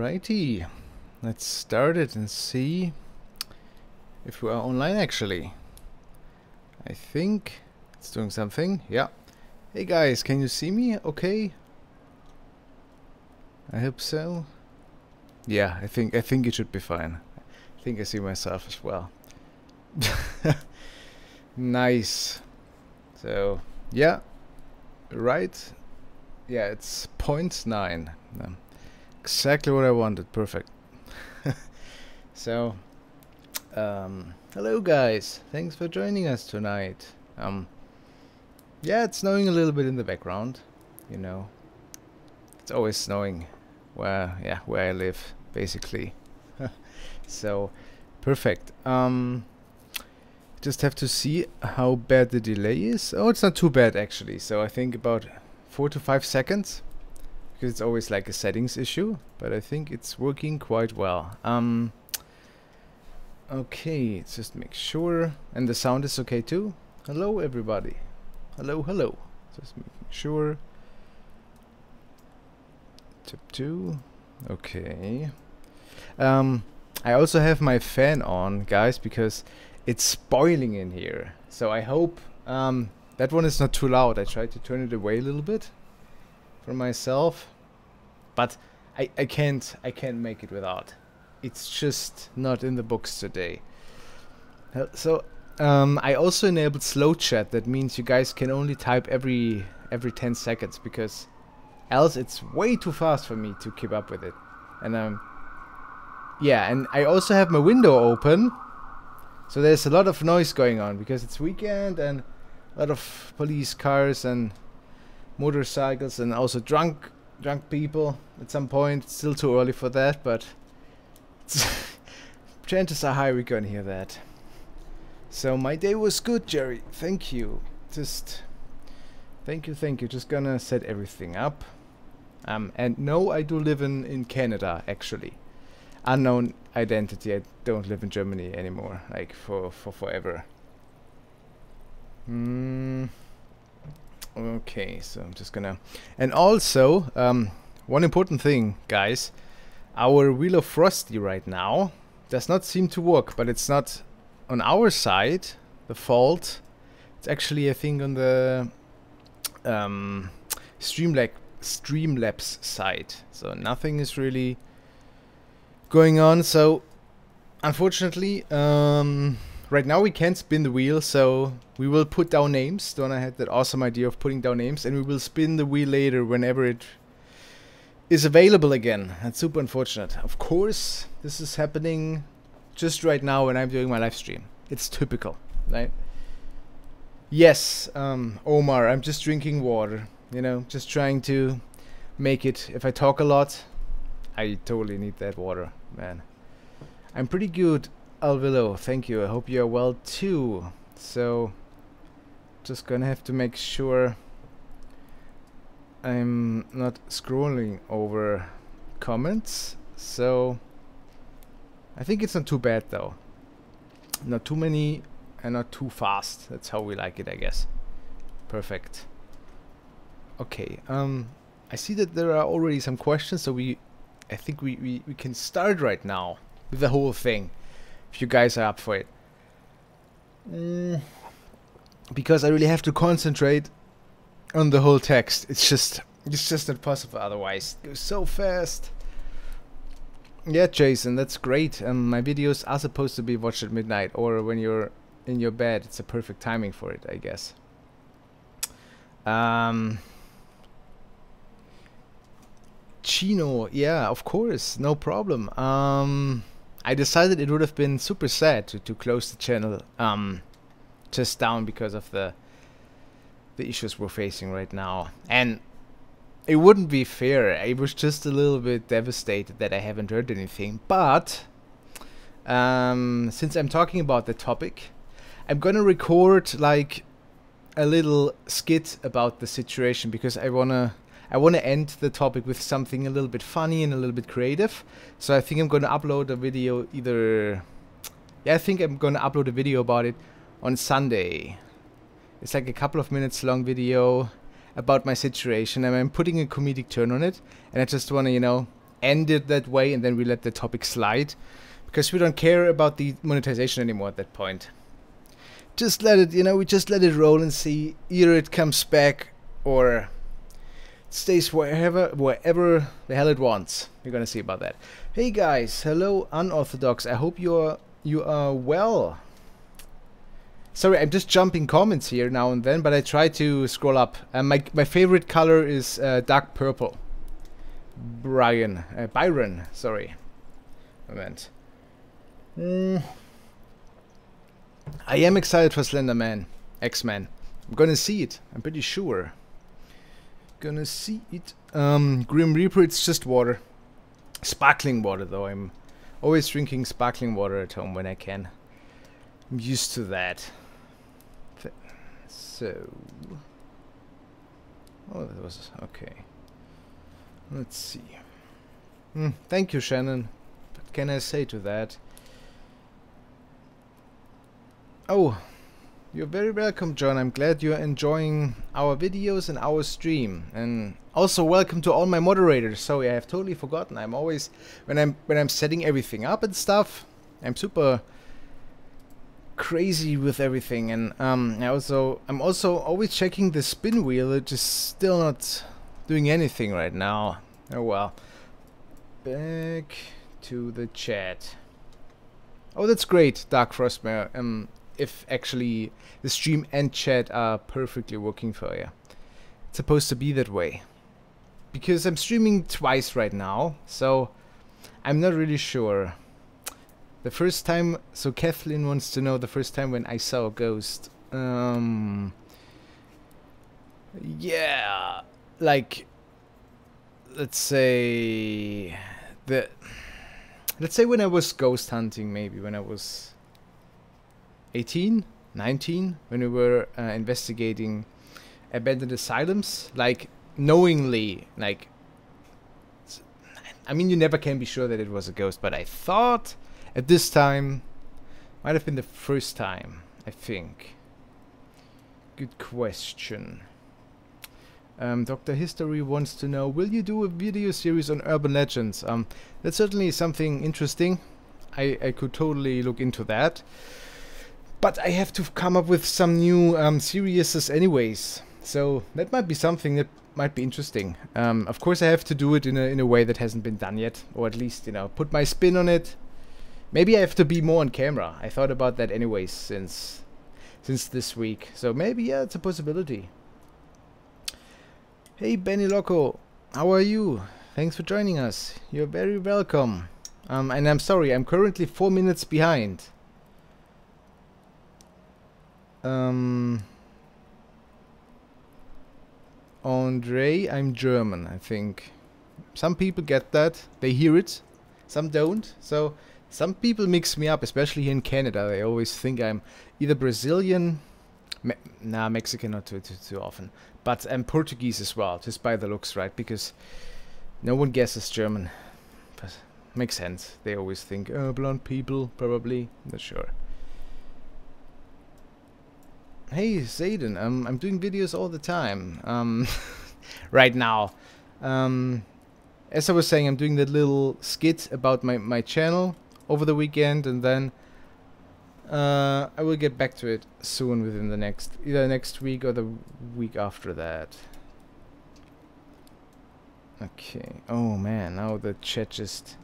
Alrighty, let's start it and see if we are online actually. I think it's doing something. Yeah. Hey guys, can you see me okay? I hope so. Yeah, I think it should be fine. I think I see myself as well. Nice. So, yeah. Right. Yeah, it's 0.9. Exactly what I wanted. Perfect. So, hello guys. Thanks for joining us tonight. Yeah, it's snowing a little bit in the background. You know, it's always snowing where I live, basically. So, perfect. Just have to see how bad the delay is. Oh, it's not too bad actually. So I think about 4 to 5 seconds. Because it's always like a settings issue, but I think it's working quite well. Okay, let's just make sure. And the sound is okay too. Hello everybody. Hello, hello. Just making sure. Tip 2. Okay. I also have my fan on, guys, because it's spoiling in here. So I hope that one is not too loud. I tried to turn it away a little bit for myself, but I can't make it without. It's just not in the books today. So I also enabled slow chat. That means you guys can only type every 10 seconds, because else it's way too fast for me to keep up with it. And yeah, and I also have my window open, so there's a lot of noise going on because it's weekend and a lot of police cars and motorcycles and also drunk people at some point. It's still too early for that, but chances are high we're gonna hear that. So my day was good, Jerry. Thank you. Just thank you. Just gonna set everything up. And no, I do live in Canada actually. Unknown identity. I don't live in Germany anymore, like for forever. Okay, so I'm just gonna, and also one important thing, guys, our Wheel of Frosty right now does not seem to work, but it's not on our side, the fault. It's actually, I think, on the Streamlabs side. So nothing is really going on. So unfortunately, right now we can't spin the wheel, so we will put down names. Donna had that awesome idea of putting down names, and we will spin the wheel later whenever it is available again. That's super unfortunate. Of course, this is happening just right now when I'm doing my live stream. It's typical, right? Yes, Omar, I'm just drinking water. You know, just trying to make it. If I talk a lot, I totally need that water, man. I'm pretty good, Alvilo. Thank you. I hope you're well too. So, just gonna have to make sure I'm not scrolling over comments. So, I think it's not too bad though. Not too many and not too fast. That's how we like it, I guess. Perfect. Okay. I see that there are already some questions, so I think we can start right now with the whole thing, if you guys are up for it. Because I really have to concentrate on the whole text. It's just not possible otherwise. It goes so fast. Yeah, Jason, that's great. My videos are supposed to be watched at midnight or when you're in your bed. It's a perfect timing for it, I guess. Chino, yeah, of course, no problem. I decided it would have been super sad to close the channel just down because of the issues we're facing right now. And it wouldn't be fair. I was just a little bit devastated that I haven't heard anything. But since I'm talking about the topic, I'm gonna record like a little skit about the situation, because I wanna end the topic with something a little bit funny and a little bit creative. So I think I'm gonna upload a video I think I'm gonna upload a video about it on Sunday. It's like a couple of minutes long video about my situation, and I'm putting a comedic turn on it, and I just wanna, you know, end it that way and then we let the topic slide, because we don't care about the monetization anymore at that point. Just let it, you know, we just let it roll and see. Either it comes back or it stays wherever the hell it wants. We're gonna see about that. Hey guys, hello Unorthodox. I hope you are well. Sorry, I'm just jumping comments here now and then, but I try to scroll up. My favorite color is dark purple. Byron, sorry. Moment. I am excited for Slender Man, X-Men. I'm gonna see it. I'm pretty sure. Gonna see it. Grim Reaper, it's just water. Sparkling water though. I'm always drinking sparkling water at home when I can. I'm used to that. So... oh, that was... okay. Let's see. Thank you, Shannon. What can I say to that? Oh, you're very welcome, John. I'm glad you're enjoying our videos and our stream. And also welcome to all my moderators. Sorry, I have totally forgotten. I'm always when I'm setting everything up and stuff, I'm super crazy with everything. And I'm also always checking the spin wheel, which is still not doing anything right now. Oh well. Back to the chat. Oh, that's great, Dark Frostmare. If actually the stream and chat are perfectly working for you. It's supposed to be that way. Because I'm streaming twice right now, so I'm not really sure. The first time, so Kathleen wants to know the first time when I saw a ghost. Yeah, like, let's say when I was ghost hunting, maybe when I was 18, 19, when we were investigating abandoned asylums, like knowingly, like, I mean, you never can be sure that it was a ghost, but I thought at this time might have been the first time, I think. Good question. Dr. History wants to know, will you do a video series on urban legends? That's certainly something interesting. I could totally look into that. But I have to come up with some new series anyways. So that might be something that might be interesting. Of course I have to do it in a way that hasn't been done yet. Or at least, you know, put my spin on it. Maybe I have to be more on camera. I thought about that anyways since this week. So maybe, yeah, it's a possibility. Hey Benny Loco, how are you? Thanks for joining us. You're very welcome. And I'm sorry, I'm currently 4 minutes behind. Andre, I'm German, I think. Some people get that, they hear it, some don't. So some people mix me up, especially here in Canada. They always think I'm either Brazilian, Mexican not too often, but I'm Portuguese as well, just by the looks, right? Because no one guesses German, but makes sense. They always think, oh, blonde people, probably, not sure. Hey Zayden, I'm doing videos all the time, right now. As I was saying, I'm doing that little skit about my channel over the weekend, and then I will get back to it soon within the either next week or the week after that. Okay, oh man, now the chat just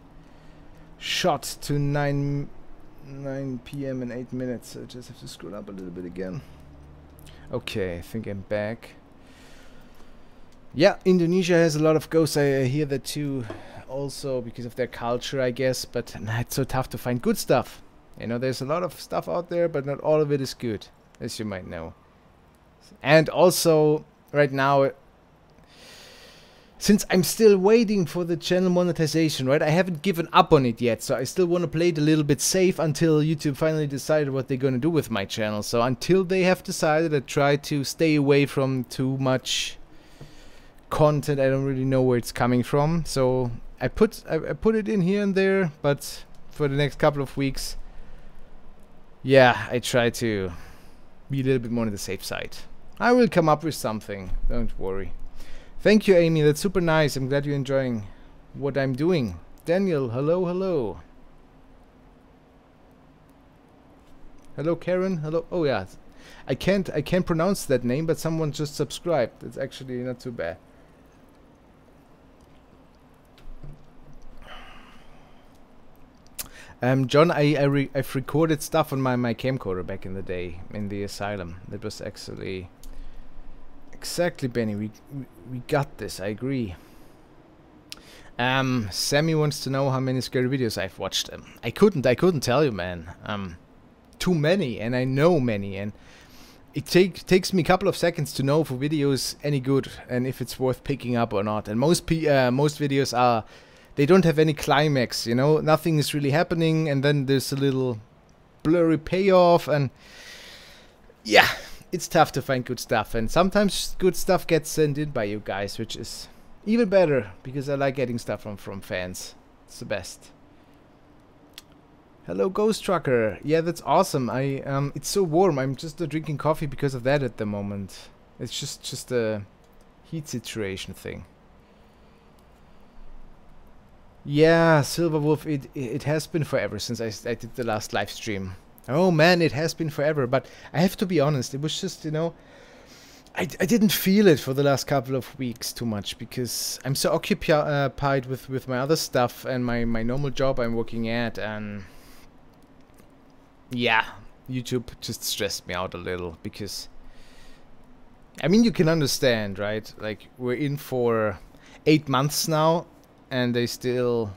shot to 9 PM and 8 minutes, so I just have to scroll up a little bit again. Okay, I think I'm back. Yeah, Indonesia has a lot of ghosts. I hear that too, also because of their culture, I guess. But it's so tough to find good stuff. You know, there's a lot of stuff out there, but not all of it is good, as you might know. And also, right now, since I'm still waiting for the channel monetization, right? I haven't given up on it yet, so I still want to play it a little bit safe until YouTube finally decided what they're going to do with my channel. So until they have decided, I try to stay away from too much content. I don't really know where it's coming from. So I put it in here and there, but for the next couple of weeks, yeah, I try to be a little bit more on the safe side. I will come up with something, don't worry. Thank you, Amy. That's super nice. I'm glad you're enjoying what I'm doing. Daniel, hello, hello. Hello, Karen. Hello. Oh yeah, I can't pronounce that name, but someone just subscribed. It's actually not too bad. John, I've recorded stuff on my camcorder back in the day in the asylum. That was actually exactly, Benny. We got this. I agree. Sammy wants to know how many scary videos I've watched. I couldn't tell you, man. Too many, and I know many, and it takes me a couple of seconds to know if a video is any good and if it's worth picking up or not. And most videos are, they don't have any climax, you know, nothing is really happening, and then there's a little blurry payoff, and yeah, it's tough to find good stuff, and sometimes good stuff gets sent in by you guys, which is even better, because I like getting stuff from fans. It's the best. Hello, Ghost Trucker. Yeah, that's awesome. It's so warm. I'm just drinking coffee because of that at the moment. It's just a heat situation thing. Yeah, Silver Wolf, it has been forever since I did the last live stream. Oh man, it has been forever, but I have to be honest, it was just, you know, I didn't feel it for the last couple of weeks too much, because I'm so occupied with my other stuff and my normal job I'm working at, and yeah, YouTube just stressed me out a little, because I mean, you can understand, right? Like, we're in for 8 months now, and they still...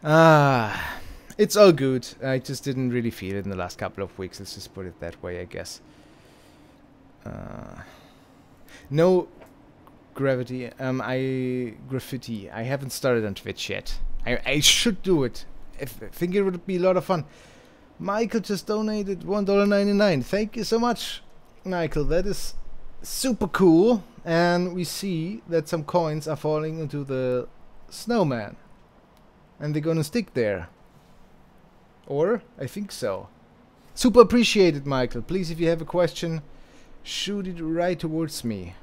it's all good. I just didn't really feel it in the last couple of weeks. Let's just put it that way, I guess. No gravity. Graffiti. I haven't started on Twitch yet. I should do it. I think it would be a lot of fun. Michael just donated $1.99. Thank you so much, Michael. That is super cool. And we see that some coins are falling into the snowman, and they're gonna stick there. Or I think so. Super appreciated, Michael. Please, if you have a question, shoot it right towards me.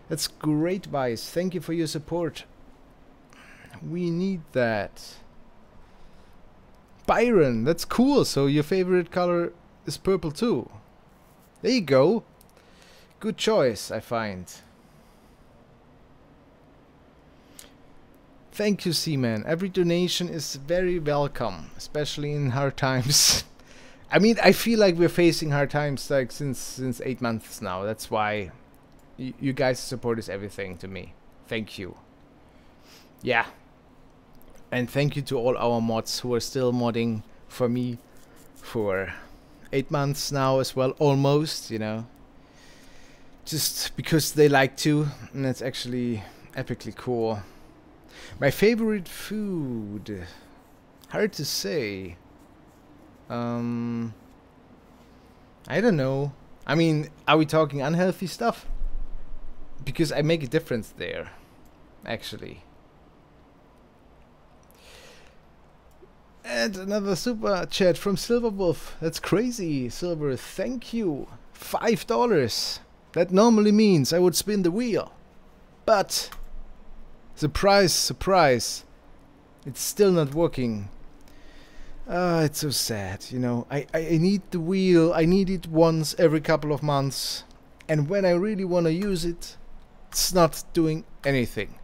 That's great, Vice. Thank you for your support. We need that. Byron, that's cool. So your favorite color is purple too. There you go. Good choice, I find. Thank you, Seaman. Every donation is very welcome, especially in hard times. I mean, I feel like we're facing hard times like since 8 months now. That's why you guys' support is everything to me. Thank you. Yeah. And thank you to all our mods who are still modding for me for 8 months now as well, almost, you know. Just because they like to, and that's actually epically cool. My favorite food, hard to say. I don't know. I mean, are we talking unhealthy stuff? Because I make a difference there, actually. And another super chat from Silver Wolf. That's crazy, Silver. Thank you. $5. That normally means I would spin the wheel. But, surprise, surprise, it's still not working. It's so sad, you know. I need the wheel. I need it once every couple of months. And when I really want to use it, it's not doing anything.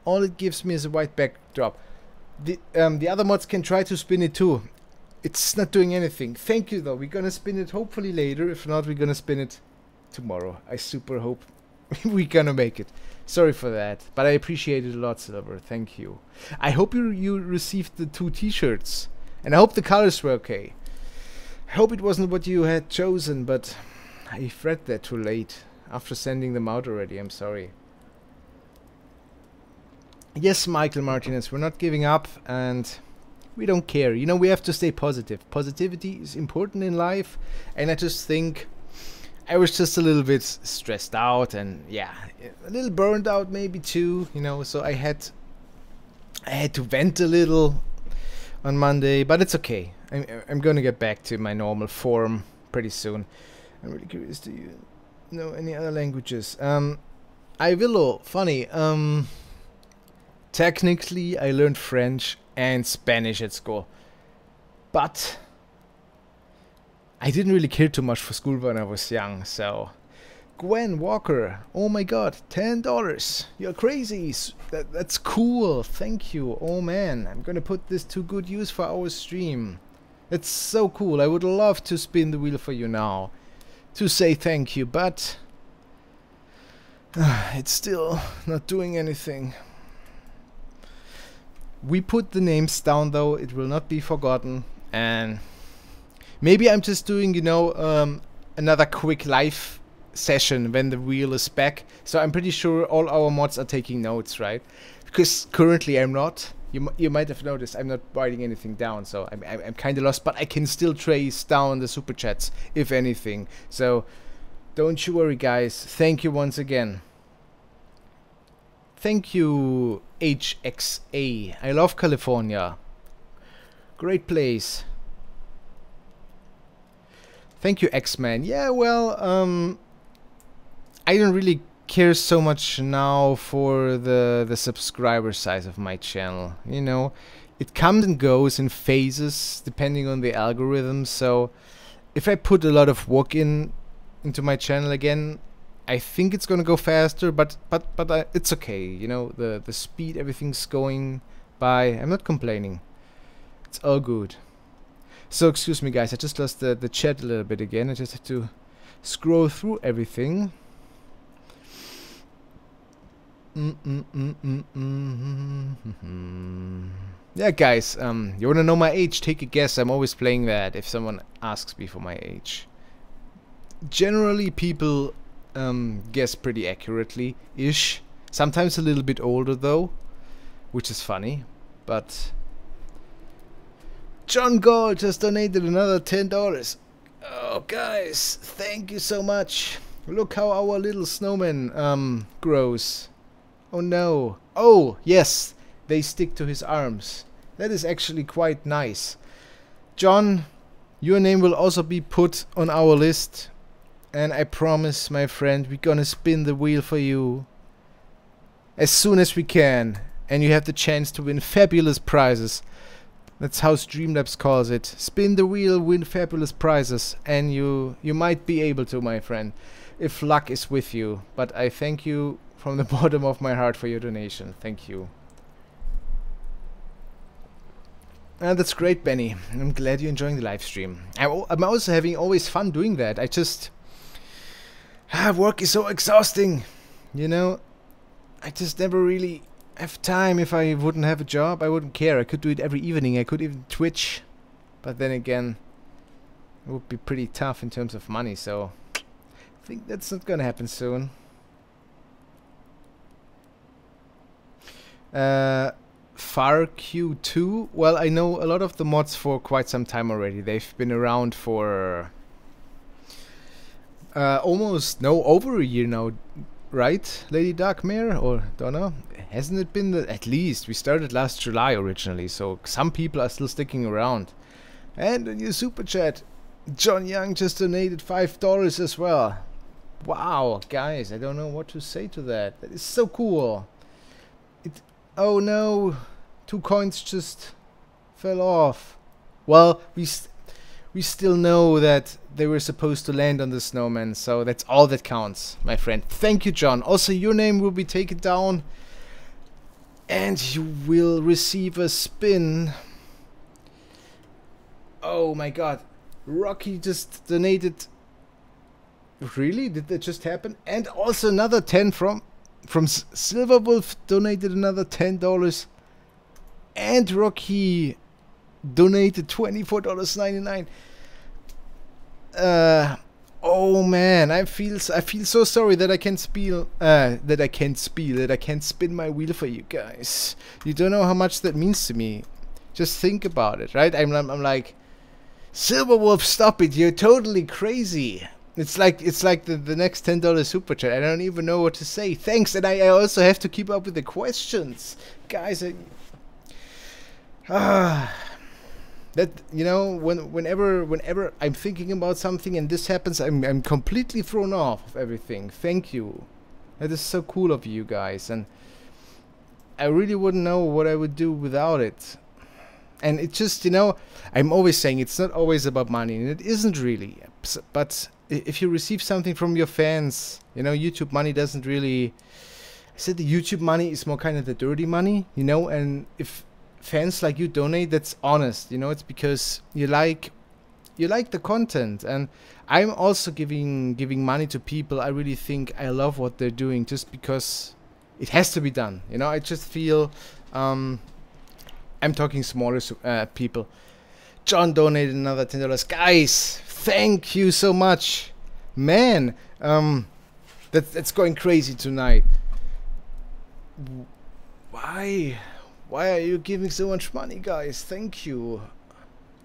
All it gives me is a white backdrop. The other mods can try to spin it too. It's not doing anything. Thank you though. We're gonna spin it hopefully later. If not, we're gonna spin it tomorrow. I super hope we're gonna make it. Sorry for that, but I appreciate it a lot, Silver. Thank you. I hope you received the 2 t-shirts, and I hope the colors were okay. I hope it wasn't what you had chosen, but I read that too late after sending them out already. I'm sorry. Yes, Michael Martinez, we're not giving up, and we don't care. You know, we have to stay positive. Positivity is important in life, and I just think I was just a little bit stressed out, and yeah, a little burned out maybe too, you know, so I had to vent a little on Monday, but it's okay. I'm gonna get back to my normal form pretty soon. I'm really curious, do you know any other languages? I will, funny, Technically, I learned French and Spanish at school. But I didn't really care too much for school when I was young, so... Gwen Walker, oh my god, $10. You're crazy. That's cool. Thank you. Oh man, I'm gonna put this to good use for our stream. It's so cool. I would love to spin the wheel for you now to say thank you, but it's still not doing anything. We put the names down though, it will not be forgotten, and maybe I'm just doing, you know, another quick live session when the wheel is back. So I'm pretty sure all our mods are taking notes, right? Because currently I'm not. You might have noticed I'm not writing anything down, so I'm kind of lost, but I can still trace down the super chats if anything. So don't you worry, guys. Thank you once again. Thank you, HXA. I love California. Great place. Thank you, X-Man. Yeah, well, I don't really care so much now for the subscriber size of my channel. You know, it comes and goes in phases depending on the algorithm. So if I put a lot of work into my channel again, I think it's gonna go faster. But it's okay. You know, the speed everything's going by. I'm not complaining. It's all good. So excuse me, guys. I just lost the chat a little bit again. I just have to scroll through everything. Yeah, guys, you wanna know my age? Take a guess. I'm always playing that if someone asks me for my age. Generally, people guess pretty accurately-ish. Sometimes a little bit older, though, which is funny. But John Gold just donated another $10. Oh, guys, thank you so much. Look how our little snowman grows. Oh no. Oh, yes. They stick to his arms. That is actually quite nice. John, your name will also be put on our list. And I promise, my friend, we're gonna spin the wheel for you as soon as we can. And you have the chance to win fabulous prizes. That's how Streamlabs calls it. Spin the wheel, win fabulous prizes. And you might be able to, my friend, if luck is with you. But I thank you from the bottom of my heart for your donation. Thank you. That's great, Benny. I'm glad you're enjoying the live stream. I'm also having always fun doing that. I just... work is so exhausting. You know? I just never really have time. If I wouldn't have a job, I wouldn't care. I could do it every evening. I could even Twitch. But then again, it would be pretty tough in terms of money. So I think that's not gonna happen soon. FarQ2. Well, I know a lot of the mods for quite some time already. They've been around for almost over a year now, right, Lady Darkmare or Donna? Hasn't it been at least? We started last July originally, so some people are still sticking around. And a new super chat. John Young just donated $5 as well. Wow, guys, I don't know what to say to that. That is so cool. Oh no, 2 coins just fell off. Well, we still know that they were supposed to land on the snowman, so that's all that counts, my friend. Thank you, John. Also, your name will be taken down, and you will receive a spin. Oh my god, Rocky just donated. Really? Did that just happen? And also another 10 from Silverwolf donated another $10, and Rocky donated $24.99. Oh man, I feel so sorry that I can't spin my wheel for you guys. You don't know how much that means to me. Just think about it, right? I'm like, Silverwolf, stop it! You're totally crazy. It's like the next $10 super chat. I don't even know what to say. Thanks, and I also have to keep up with the questions, guys. That, you know, whenever I'm thinking about something and this happens, I'm completely thrown off of everything. Thank you. That is so cool of you guys. And I really wouldn't know what I would do without it. And it just, you know, I'm always saying it's not always about money, and it isn't really. But if you receive something from your fans, you know, YouTube money doesn't really... I said the YouTube money is more kind of the dirty money, you know, and if fans like you donate, that's honest, you know, it's because you like the content. And I'm also giving money to people I really think I love what they're doing, just because it has to be done, you know. I just feel I'm talking smaller people. John donated another $10. Guys, thank you so much, man. That's going crazy tonight. Why are you giving so much money, guys? Thank you.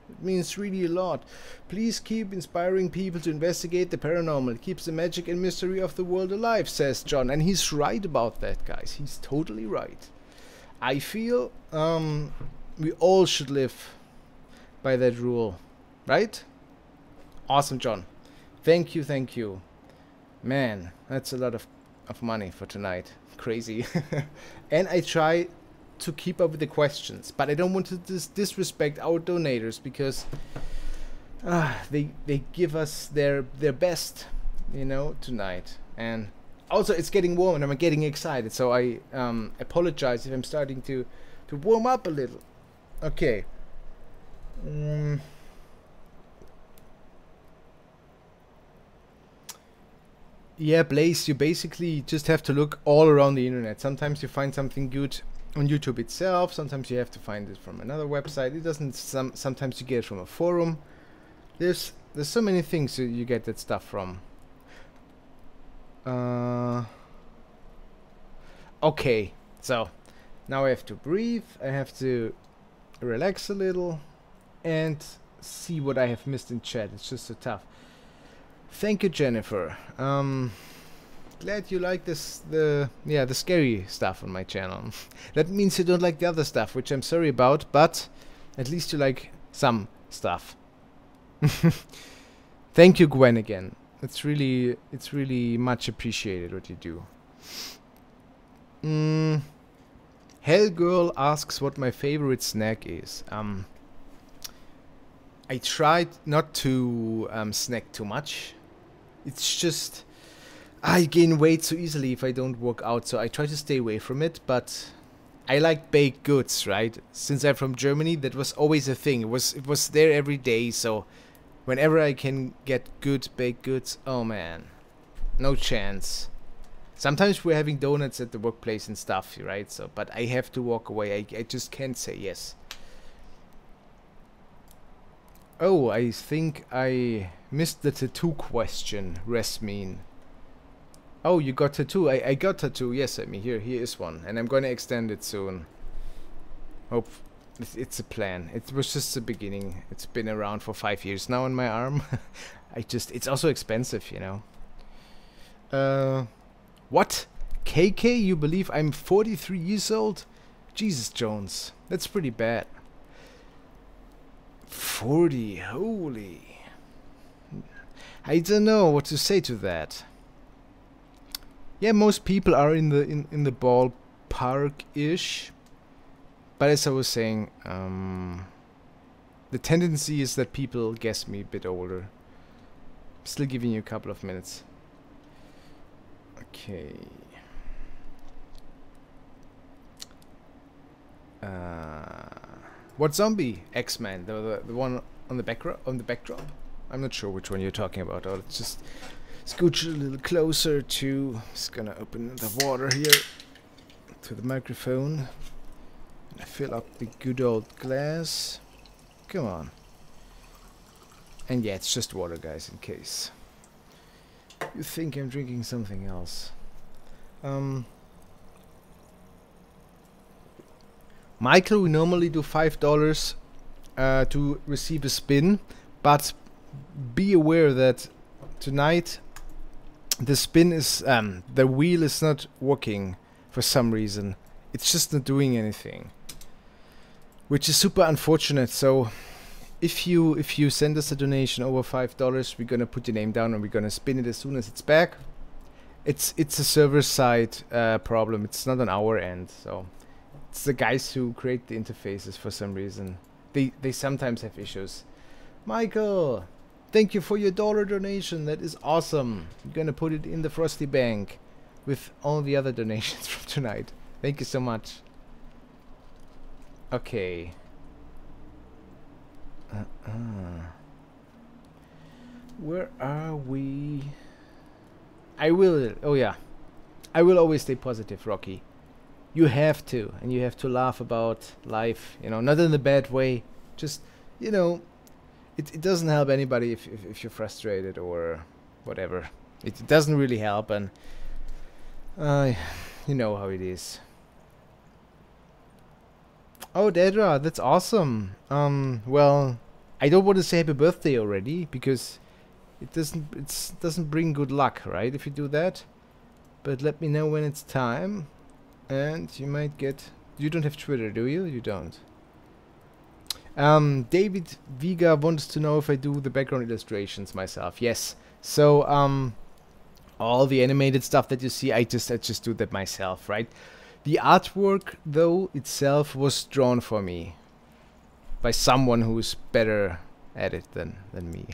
It means really a lot. Please keep inspiring people to investigate the paranormal. It keeps the magic and mystery of the world alive, says John. And he's right about that, guys. He's totally right. I feel we all should live by that rule, right? Awesome, John. Thank you. Man, that's a lot of money for tonight. Crazy. And I try to keep up with the questions, but I don't want to disrespect our donators, because they give us their best, you know, tonight. And also it's getting warm and I'm getting excited, so I apologize if I'm starting to warm up a little. Okay. Yeah, Blaze, you basically just have to look all around the internet. Sometimes you find something good on YouTube itself, sometimes you have to find it from another website. It doesn't, sometimes you get it from a forum. There's so many things you get that stuff from. Okay, so now I have to breathe, I have to relax a little and see what I have missed in chat. It's just so tough. Thank you, Jennifer. Glad you like the scary stuff on my channel. That means you don't like the other stuff, which I'm sorry about, but at least you like some stuff. Thank you, Gwen, again. It's really much appreciated what you do. Hellgirl asks what my favorite snack is. I tried not to snack too much. It's just I gain weight so easily if I don't work out, so I try to stay away from it. But I like baked goods, right? Since I'm from Germany, that was always a thing. It was there every day, so whenever I can get good baked goods, oh man, no chance. Sometimes we're having donuts at the workplace and stuff, right? So, but I have to walk away. I just can't say yes. Oh, I think I missed the tattoo question, Resmin. Oh, you got tattoo. I got tattoo. Yes, I mean, here is one, and I'm going to extend it soon. Hope it's a plan. It was just the beginning. It's been around for 5 years now on my arm. It's also expensive, you know. What? KK, you believe I'm 43 years old? Jesus, Jones, that's pretty bad. 40, holy. I don't know what to say to that. Yeah, most people are in the ballpark-ish. But as I was saying, the tendency is that people guess me a bit older. Still giving you a couple of minutes. Okay. What zombie? X-Men, the one on the backdrop. I'm not sure which one you're talking about. Oh, let's just scooch a little closer to. Just gonna open the water here to the microphone. And fill up the good old glass. Come on. And yeah, it's just water, guys, in case you think I'm drinking something else. Michael, we normally do $5 to receive a spin, but be aware that tonight the spin is the wheel is not working for some reason. It's just not doing anything, which is super unfortunate. So if you send us a donation over $5, we're gonna put your name down and we're gonna spin it as soon as it's back. It's a server side problem. It's not on our end, so It's the guys who create the interfaces for some reason. They sometimes have issues. Michael, thank you for your $1 donation. That is awesome. I'm gonna put it in the Frosty Bank with all the other donations from tonight. Thank you so much. Okay. Where are we? Oh yeah. I will always stay positive, Rocky. You have to, and you have to laugh about life, you know, not in a bad way. Just, you know, it doesn't help anybody if you're frustrated or whatever. It doesn't really help, and you know how it is. Oh, Dedra, that's awesome. Well, I don't want to say happy birthday already because it doesn't bring good luck, right? If you do that, but let me know when it's time. And you might get... You don't have Twitter, do you? You don't. David Viga wants to know if I do the background illustrations myself. Yes. So, all the animated stuff that you see, I just do that myself, right? The artwork, though, itself was drawn for me by someone who's better at it than me.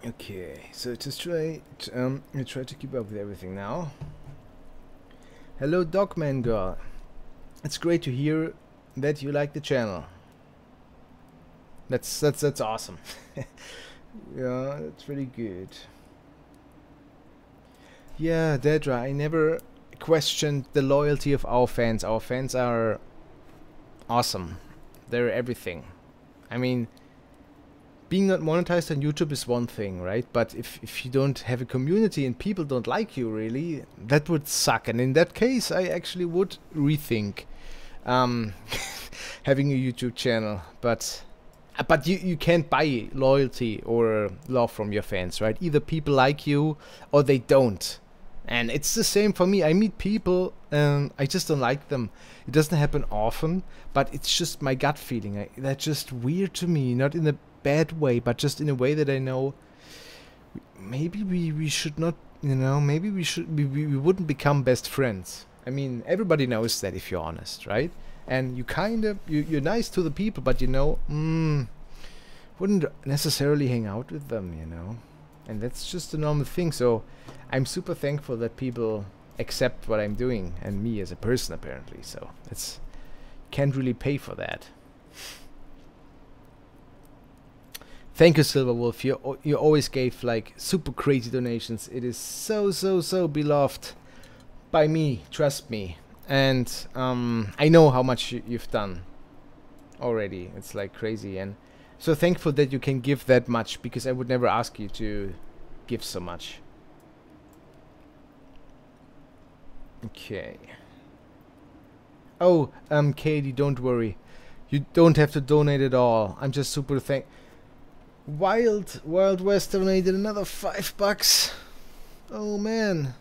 Okay, so just try to keep up with everything now. Hello, Dogman Girl. It's great to hear that you like the channel. That's awesome. Yeah, that's really good. Yeah, Dedra, I never questioned the loyalty of our fans. Our fans are awesome. They're everything. I mean, being not monetized on YouTube is one thing, right? But if you don't have a community and people don't like you, really, that would suck. And in that case, I actually would rethink having a YouTube channel. But you can't buy loyalty or love from your fans, right? Either people like you or they don't. And it's the same for me. I meet people and I just don't like them. It doesn't happen often, but it's just my gut feeling. That's just weird to me, not in a bad way, but just in a way that I know maybe we should not, you know, maybe we wouldn't become best friends. I mean, everybody knows that if you're honest, right? And you kind of you're nice to the people, but you know, wouldn't necessarily hang out with them, you know. And that's just a normal thing. So I'm super thankful that people accept what I'm doing and me as a person, apparently. So it's can't really pay for that. Thank you, Silver Wolf. You always gave like super crazy donations. It is so beloved by me. Trust me. And I know how much you've done already. It's like crazy, and so thankful that you can give that much, because I would never ask you to give so much. Okay. Oh, Katie, don't worry. You don't have to donate at all. I'm just super Wild West donated another $5. Oh man,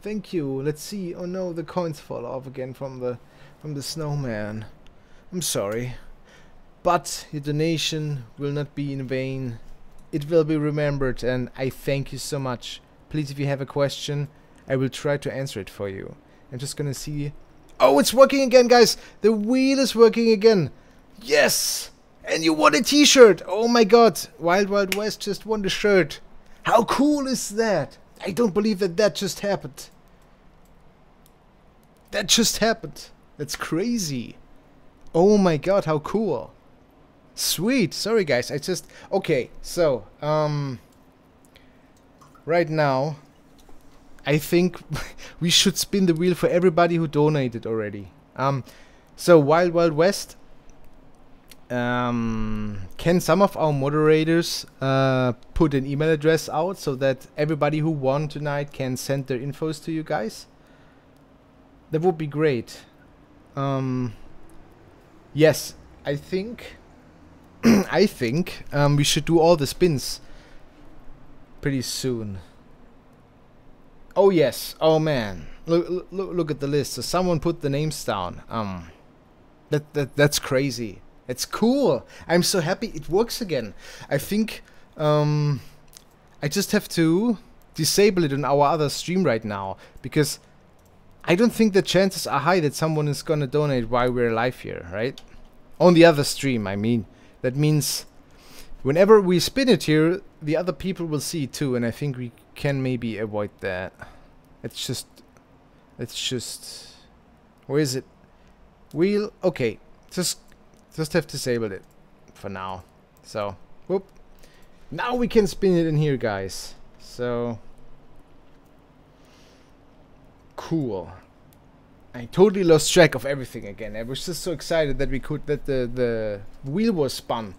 thank you. Let's see. Oh no, the coins fall off again from the snowman. I'm sorry, but your donation will not be in vain. It will be remembered, and I thank you so much. Please, if you have a question, I will try to answer it for you. I'm just gonna see. Oh, it's working again, guys. The wheel is working again. Yes. And you won a t-shirt! Oh my god! Wild West just won the shirt. How cool is that? I don't believe that just happened. That just happened. That's crazy. Oh my god, how cool. Sweet. Sorry guys, I just... Okay, so, right now, I think we should spin the wheel for everybody who donated already. So, Wild West... can some of our moderators put an email address out so that everybody who won tonight can send their infos to you guys? That would be great. Yes, I think I think we should do all the spins pretty soon. Oh yes, oh man, look at the list. So someone put the names down. That's crazy. It's cool. I'm so happy it works again. I think I just have to disable it on our other stream right now, because I don't think the chances are high that someone is gonna donate while we're live here, right? On the other stream, I mean. That means whenever we spin it here, the other people will see it too, and I think we can maybe avoid that. It's just, where is it? Wheel, okay, just have disabled it for now. So, whoop. Now we can spin it in here, guys. So, cool. I totally lost track of everything again. I was just so excited that we could, that the wheel was spun.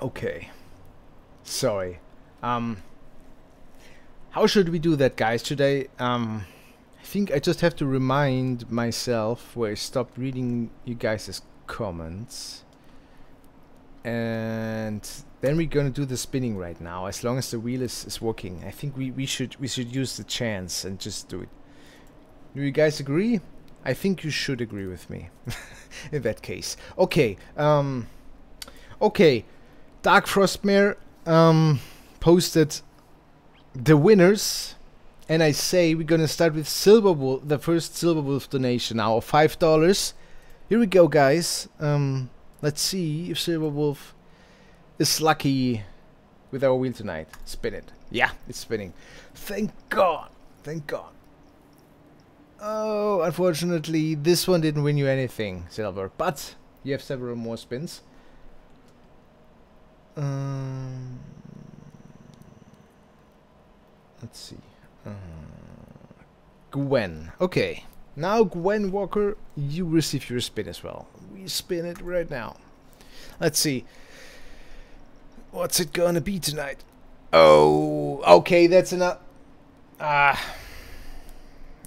Okay. Sorry. How should we do that, guys? Should I think I just have to remind myself where I stopped reading you guys' comments. And then we're gonna do the spinning right now, as long as the wheel is working. I think we should use the chance and just do it. Do you guys agree? I think you should agree with me in that case. Okay, okay. Dark Frostmare posted the winners, and I say we're gonna start with Silver Wolf, the first Silver Wolf donation now of $5. Here we go, guys. Let's see if Silver Wolf is lucky with our wheel tonight. Spin it. Yeah, it's spinning. Thank God. Thank God. Oh, unfortunately, this one didn't win you anything, Silver. But you have several more spins. Let's see. Gwen. Okay. Now, Gwen Walker, you receive your spin as well. We spin it right now. Let's see. What's it gonna be tonight? Oh, okay, that's enough.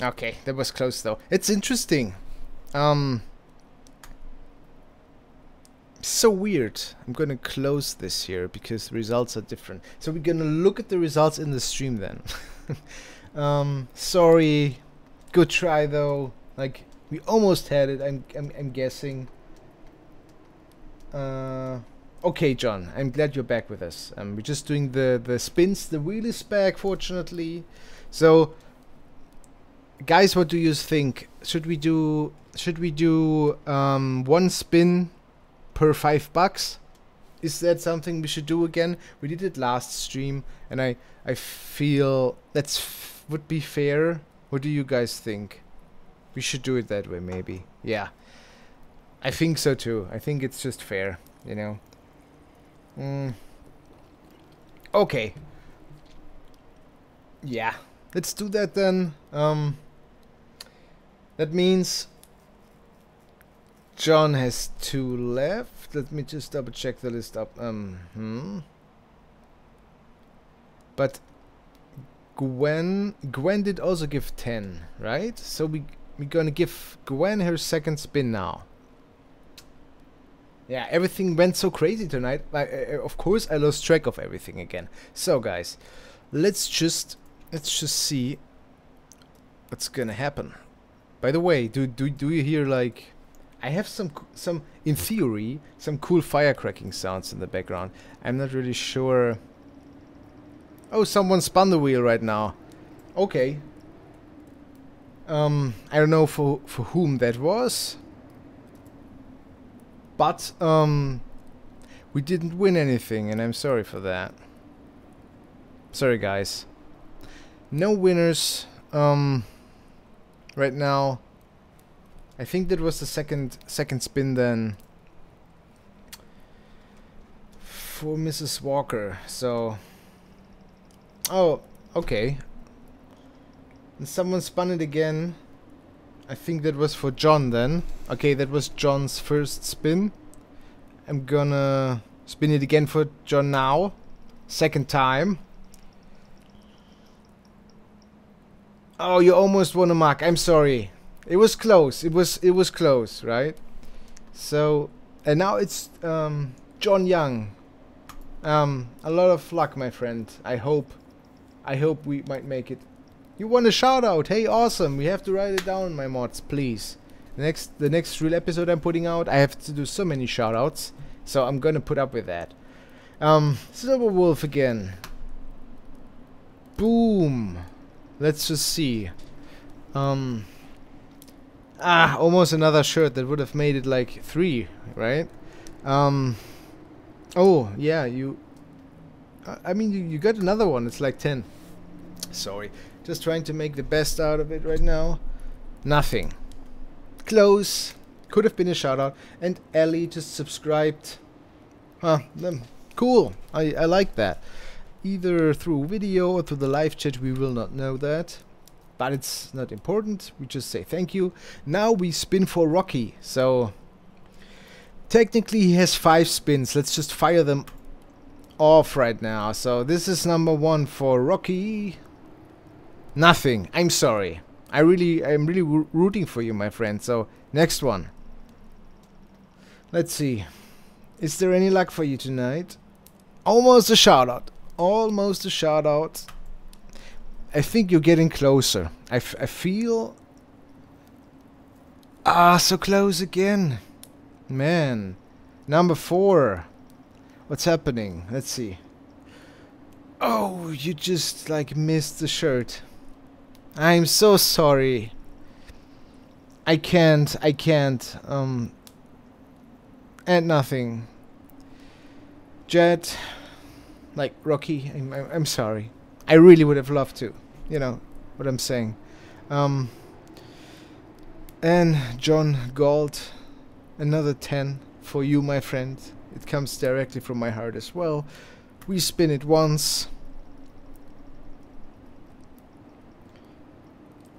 Okay, that was close though. It's interesting. So weird. I'm gonna close this here because the results are different. So we're gonna look at the results in the stream then. Sorry. Good try though. Like, we almost had it. I'm guessing. Okay, John. I'm glad you're back with us. We're just doing the spins. The wheel is back, fortunately. So, guys, what do you think? Should we do one spin per $5? Is that something we should do again? We did it last stream, and I feel would be fair. What do you guys think? We should do it that way, maybe. Yeah, I think so too. I think it's just fair, you know. Okay. Yeah, let's do that then. That means John has 2 left. Let me just double check the list up. But Gwen did also give 10, right? So we're gonna give Gwen her second spin now. Yeah, everything went so crazy tonight. Of course, I lost track of everything again. So, guys, let's just see what's gonna happen. By the way, do you hear, like, I have some in theory some cool firecracking sounds in the background. I'm not really sure. Oh, someone spun the wheel right now. Okay. I don't know for whom that was. But we didn't win anything, and I'm sorry for that. Sorry, guys. No winners right now. I think that was the second spin then for Mrs. Walker. So, oh, okay. And someone spun it again. I think that was for John then. Okay, that was John's first spin. I'm gonna spin it again for John now. Second time. Oh, you almost won a mark. I'm sorry. It was close. It was close, right? So, and now it's John Young. A lot of luck, my friend. I hope we might make it. You want a shout out? Hey, awesome! We have to write it down, my mods, please. The next real episode I'm putting out, I have to do so many shout outs, so I'm gonna put up with that. Silver Wolf again. Boom. Let's just see. Almost another shirt. That would have made it like 3, right? Oh, yeah, I mean, you got another one. It's like 10. Sorry. Just trying to make the best out of it right now. Nothing. Close. Could have been a shout out. And Ellie just subscribed. Cool. I like that. Either through video or through the live chat, we will not know that. But it's not important. We just say thank you. Now we spin for Rocky. So technically he has 5 spins. Let's just fire them off right now. So this is number 1 for Rocky. Nothing. I'm sorry. I'm really rooting for you, my friend. So next one. Let's see. Is there any luck for you tonight? Almost a shout out. Almost a shout out. I think you're getting closer. I feel... so close again. Man. Number 4. What's happening? Let's see. Oh, you just like missed the shirt. I'm so sorry. I can't. And nothing. Jet. Like Rocky. I'm sorry. I really would have loved to. You know what I'm saying. And John Gold. Another 10 for you, my friend. It comes directly from my heart as well. We spin it once.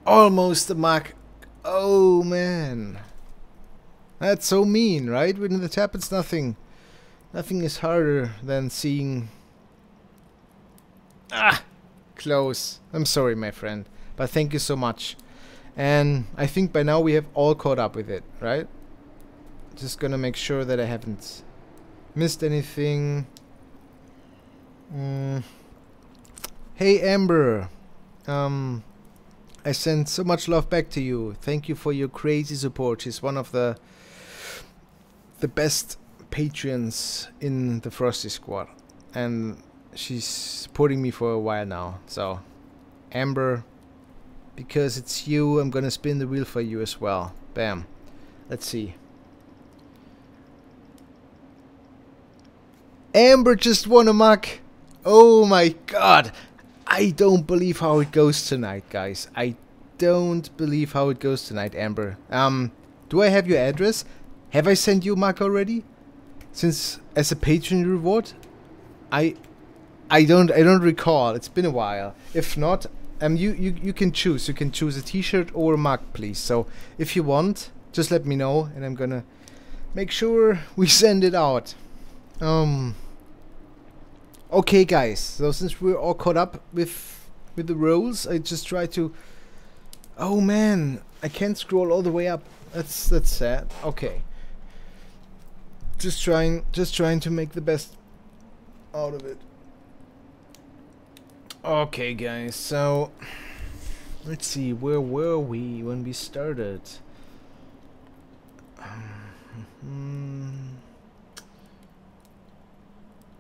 Almost the mark. Oh man. That's so mean, right? When it happens, nothing is harder than seeing... Close. I'm sorry, my friend. But thank you so much. And I think by now we have all caught up with it, right? Just gonna make sure that I haven't missed anything. Hey Amber. I send so much love back to you. Thank you for your crazy support. She's one of the best patrons in the Frosty Squad. And she's supporting me for a while now. So, Amber, because it's you, I'm gonna spin the wheel for you as well. Bam. Let's see. Amber just won a mug. Oh my god. I don't believe how it goes tonight, guys. I don't believe how it goes tonight, Amber. Do I have your address? Have I sent you a mug already? Since as a patron reward? I don't recall. It's been a while. If not, you can choose. You can choose a t-shirt or a mug, please. So if you want, just let me know and I'm gonna make sure we send it out. Okay, guys. So since we're all caught up with the roles, I just try to... Oh man, I can't scroll all the way up. That's sad. Okay. Just trying to make the best out of it. Okay, guys. So let's see. Where were we when we started?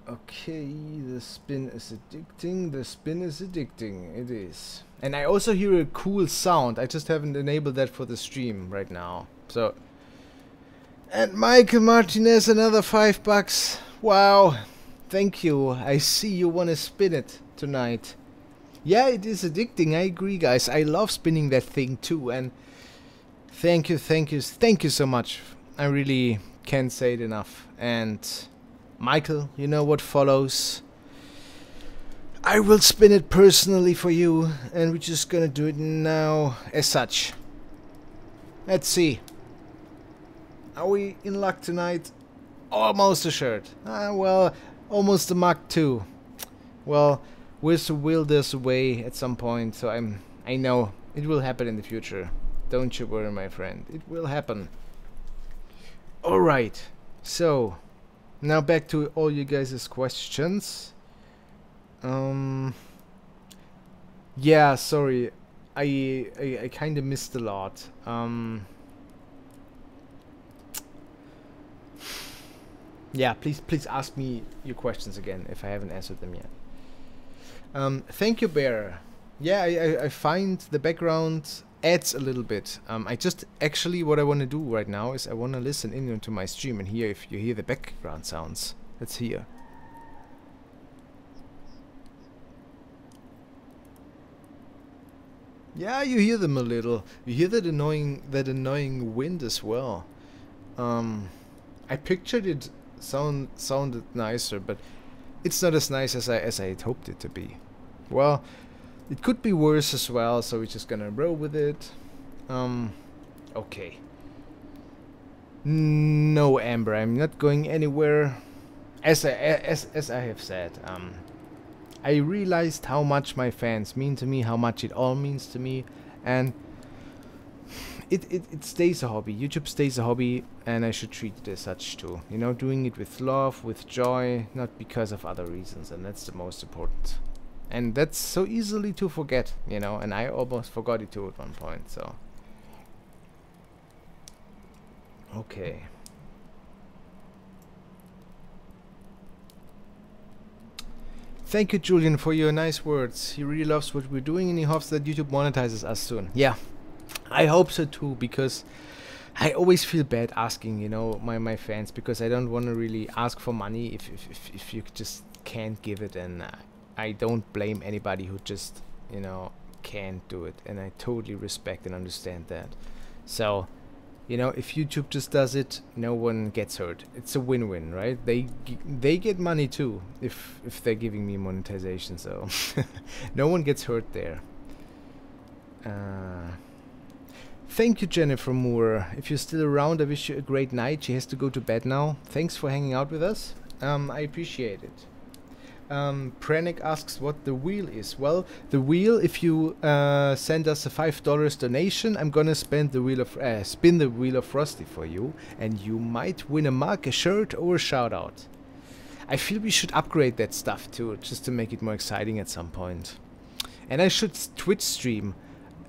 Okay, the spin is addicting. The spin is addicting. It is. And I also hear a cool sound. I just haven't enabled that for the stream right now. So. And Michael Martinez, another $5. Wow. Thank you. I see you want to spin it tonight. Yeah, it is addicting. I agree, guys. I love spinning that thing too. And thank you so much. I really can't say it enough. And Michael, you know what follows. I will spin it personally for you, and we're just gonna do it now as such. Let's see. Are we in luck tonight? Almost a shirt. Well, almost a mug too. Well, with the will there's a way at some point, so I know it will happen in the future. Don't you worry, my friend. It will happen. Alright, so now back to all you guys' questions. Yeah, sorry. I kinda missed a lot. Yeah, please ask me your questions again if I haven't answered them yet. Thank you, Bear. Yeah, I find the background adds a little bit. I just actually what I want to do right now is I want to listen in into my stream and hear if you hear the background sounds. Let's hear. Yeah, you hear them a little. You hear that annoying wind as well. I pictured it sounded nicer, but it's not as nice as I had hoped it to be. Well, it could be worse as well, so we're just gonna roll with it. Okay. No, Amber, I'm not going anywhere. As I have said, I realized how much my fans mean to me, how much it all means to me, and it stays a hobby. YouTube stays a hobby, and I should treat it as such too. You know, doing it with love, with joy, not because of other reasons, and that's the most important. And that's so easily to forget, you know, and I almost forgot it too at one point, so. Okay. Thank you, Julian, for your nice words. He really loves what we're doing and he hopes that YouTube monetizes us soon. Yeah, I hope so too, because I always feel bad asking, you know, my fans, because I don't want to really ask for money if you just can't give it, and I don't blame anybody who just, you know, can't do it, and I totally respect and understand that. So, you know, if YouTube just does it, no one gets hurt. It's a win-win, right? They get money too if they're giving me monetization, so no one gets hurt there. Thank you, Jennifer Moore. If you're still around, I wish you a great night. She has to go to bed now. Thanks for hanging out with us. I appreciate it. Pranic asks what the wheel is. Well, the wheel, if you send us a $5 donation, I'm gonna spin the wheel of Frosty for you, and you might win a mug, a shirt, or a shout out. I feel we should upgrade that stuff too, just to make it more exciting at some point. And I should Twitch stream,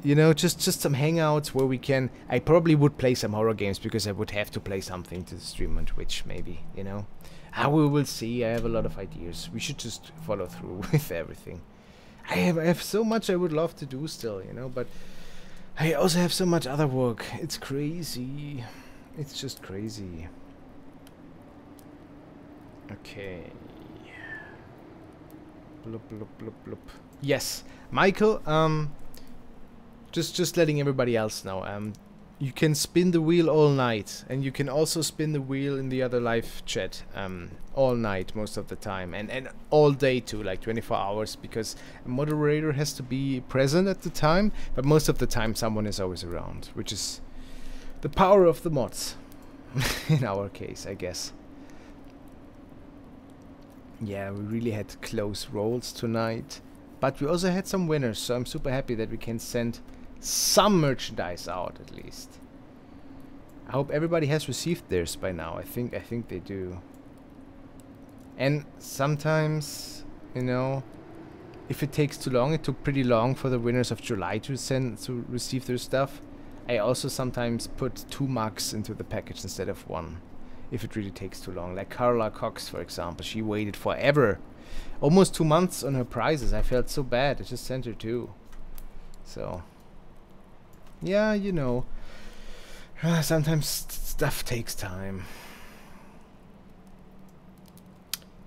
you know, just some hangouts where we can. I probably would play some horror games because I would have to play something to stream on Twitch, maybe, you know. We will see. I have a lot of ideas. We should just follow through with everything. I have so much I would love to do still, you know, but I also have so much other work. It's crazy. It's just crazy. Okay. Blup, blup, blup, blup. Yes, Michael. Just letting everybody else know. You can spin the wheel all night, and you can also spin the wheel in the other live chat all night most of the time, and all day too, like 24 hours, because a moderator has to be present at the time, but most of the time someone is always around, which is the power of the mods in our case, I guess. Yeah, we really had close rolls tonight, but we also had some winners, so I'm super happy that we can send some merchandise out at least. I hope everybody has received theirs by now. I think they do. And sometimes, you know, if it takes too long, it took pretty long for the winners of July to receive their stuff. I also sometimes put 2 mugs into the package instead of 1, if it really takes too long. Like Carla Cox, for example, she waited forever, almost 2 months on her prizes. I felt so bad. I just sent her 2. So yeah, you know, sometimes stuff takes time.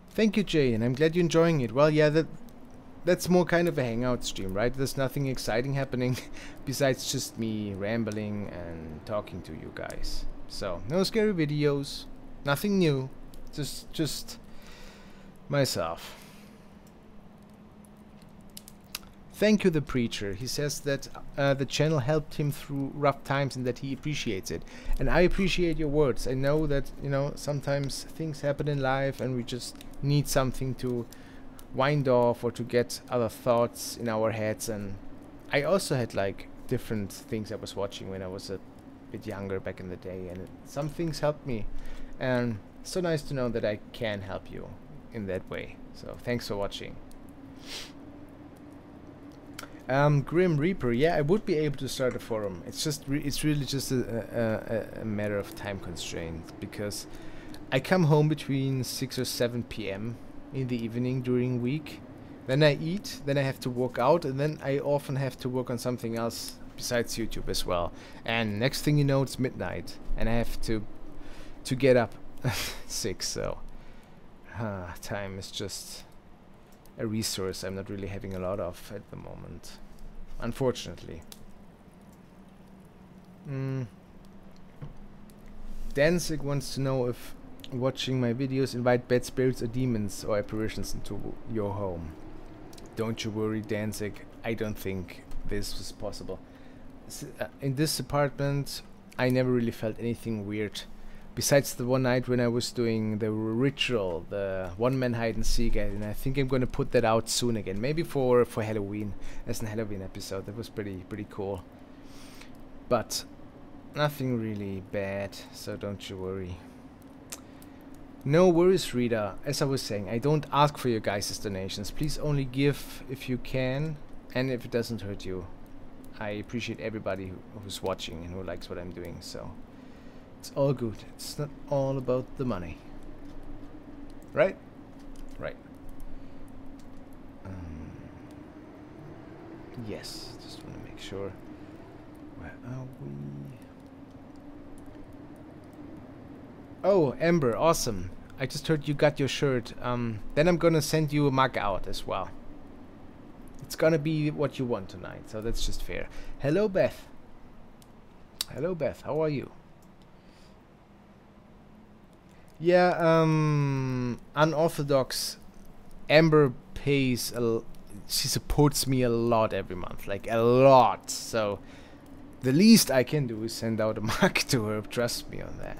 Thank you, Jay, and I'm glad you're enjoying it. Well, yeah, that's more kind of a hangout stream, right? There's nothing exciting happening besides just me rambling and talking to you guys. So, no scary videos, nothing new, just myself. Thank you, the preacher. He says that the channel helped him through rough times and that he appreciates it. And I appreciate your words. I know that, you know, sometimes things happen in life and we just need something to wind off or to get other thoughts in our heads. And I also had like different things I was watching when I was a bit younger back in the day, and some things helped me. And it's so nice to know that I can help you in that way. So thanks for watching. Grim Reaper, yeah, I would be able to start a forum. It's just it's really just a matter of time constraint, because I come home between 6 or 7 p.m. in the evening during week. Then I eat, then I have to work out, and then I often have to work on something else besides YouTube as well. And next thing you know, it's midnight, and I have to get up 6. So time is just a resource I'm not really having a lot of at the moment, unfortunately. Danzig wants to know if watching my videos invite bad spirits or demons or apparitions into your home. Don't you worry, Danzig, I don't think this was possible. In this apartment, I never really felt anything weird. Besides the one night when I was doing the ritual, the one-man hide-and-seek, and I think I'm gonna put that out soon again. Maybe for Halloween, as an Halloween episode. That was pretty cool. But nothing really bad, so don't you worry. No worries, Rita. As I was saying, I don't ask for your guys' donations. Please only give if you can, and if it doesn't hurt you. I appreciate everybody who's watching and who likes what I'm doing, so it's all good. It's not all about the money. Right? Right. Yes, just want to make sure. Where are we? Oh, Amber, awesome. I just heard you got your shirt. Then I'm gonna send you a mug out as well. It's gonna be what you want tonight, so that's just fair. Hello, Beth. Hello, Beth. How are you? Yeah, unorthodox. Amber pays she supports me a lot every month, like a lot. So the least I can do is send out a mug to her. Trust me on that.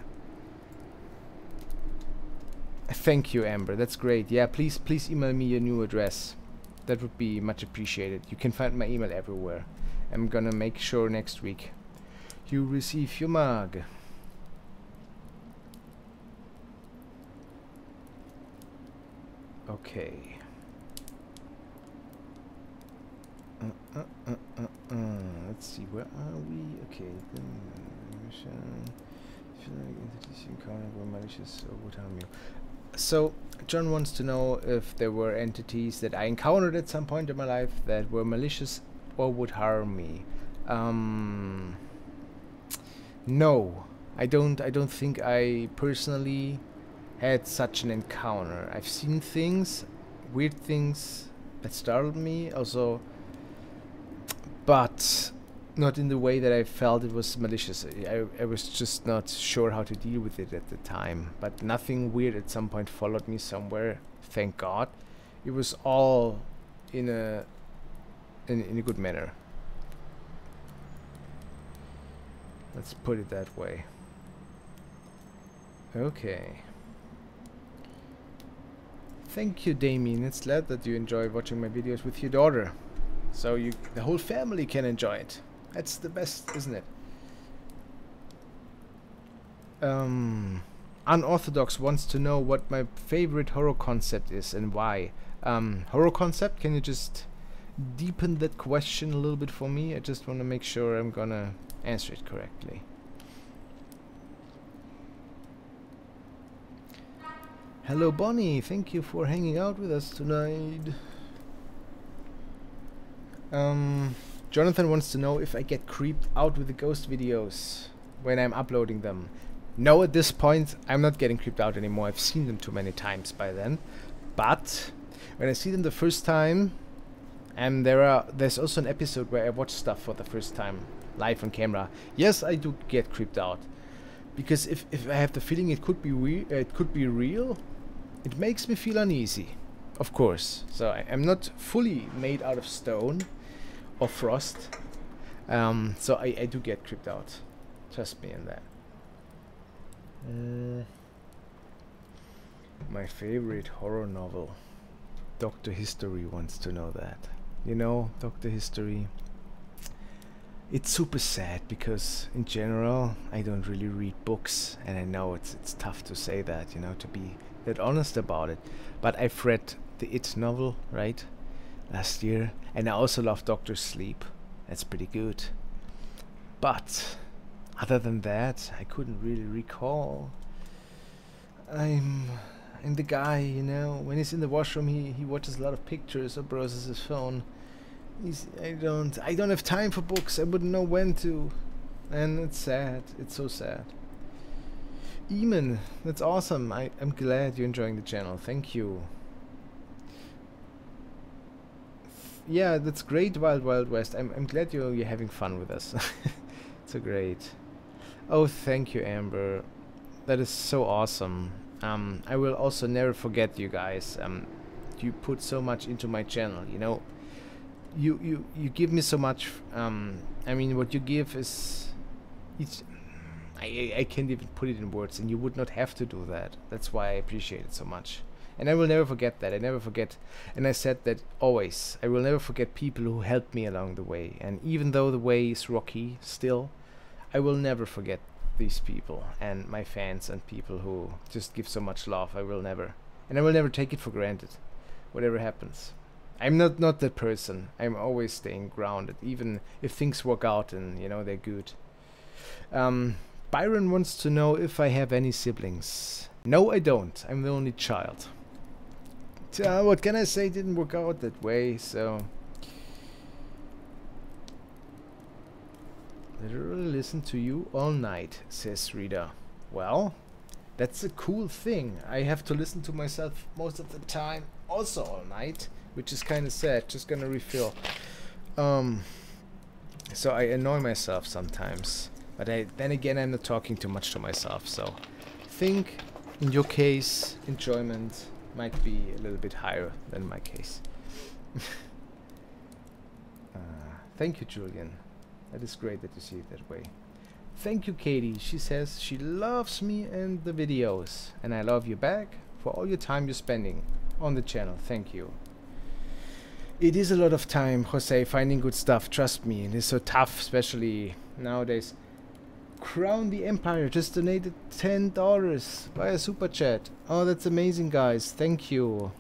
Thank you, Amber. That's great. Yeah, please email me your new address. That would be much appreciated. You can find my email everywhere. I'm gonna make sure next week you receive your mug. Okay. Let's see, where are we? Okay. Malicious or would harm you. So John wants to know if there were entities that I encountered at some point in my life that were malicious or would harm me. No, I don't think I personally had such an encounter. I've seen things, weird things that startled me also, but not in the way that I felt it was malicious. I was just not sure how to deal with it at the time. But nothing weird at some point followed me somewhere, thank God. It was all in a good manner. Let's put it that way. Okay. Thank you, Damien. It's glad that you enjoy watching my videos with your daughter. So the whole family can enjoy it. That's the best, isn't it? Unorthodox wants to know what my favorite horror concept is and why. Horror concept? Can you just deepen that question a little bit for me? I just want to make sure I'm gonna answer it correctly. Hello, Bonnie. Thank you for hanging out with us tonight. Jonathan wants to know if I get creeped out with the ghost videos when I'm uploading them. No, at this point, I'm not getting creeped out anymore. I've seen them too many times by then. But when I see them the first time, and there's also an episode where I watch stuff for the first time live on camera. Yes, I do get creeped out, because if I have the feeling it could be real, it makes me feel uneasy, of course. So I'm not fully made out of stone or frost, so I do get creeped out. Trust me in that. My favorite horror novel. Dr. History wants to know that. You know, Dr. History. It's super sad because in general I don't really read books, and I know it's tough to say that, you know, to be that honest about it. But I've read the It novel, right, last year, and I also love Doctor Sleep. That's pretty good. But other than that, I couldn't really recall. I'm the guy, you know. When he's in the washroom, he watches a lot of pictures or browses his phone. I don't have time for books. I wouldn't know when to, and it's sad. It's so sad. Eamon, that's awesome. I'm glad you're enjoying the channel. Thank you. Yeah, that's great, Wild Wild West. I'm glad you're having fun with us. So great. Oh, thank you, Amber. That is so awesome. I will also never forget you guys. You put so much into my channel, you know. You give me so much. I mean, what you give is, I can't even put it in words, and you would not have to do that. That's why I appreciate it so much. And I will never forget that. I never forget, and I said that always. I will never forget people who helped me along the way. And even though the way is rocky still, I will never forget these people and my fans and people who just give so much love. I will never, and I will never take it for granted, whatever happens. I'm not that person. I'm always staying grounded, even if things work out and, you know, they're good. Byron wants to know if I have any siblings. No, I don't. I'm the only child. What can I say? It didn't work out that way, so literally listen to you all night, says Rita. Well, that's a cool thing. I have to listen to myself most of the time, also all night, which is kind of sad. Just gonna refill. So I annoy myself sometimes, but then again, I'm not talking too much to myself. So I think in your case, enjoyment might be a little bit higher than my case. Thank you, Julian. That is great that you see it that way. Thank you, Katie. She says she loves me and the videos, and I love you back for all your time you're spending on the channel. Thank you. It is a lot of time, Jose, finding good stuff. Trust me, it is so tough, especially nowadays. Crown the Empire just donated $10 via super chat. Oh, that's amazing, guys. Thank you.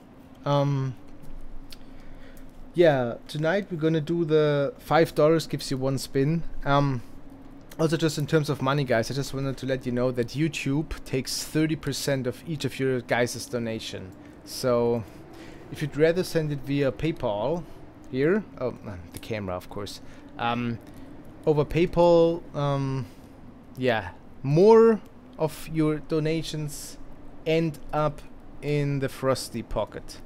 Yeah, tonight we're gonna do the $5 gives you one spin. Also, just in terms of money, guys, I just wanted to let you know that YouTube takes 30% of each of your guys' donation. So if you'd rather send it via PayPal, here, oh, the camera, of course, over PayPal, yeah, more of your donations end up in the Frosty pocket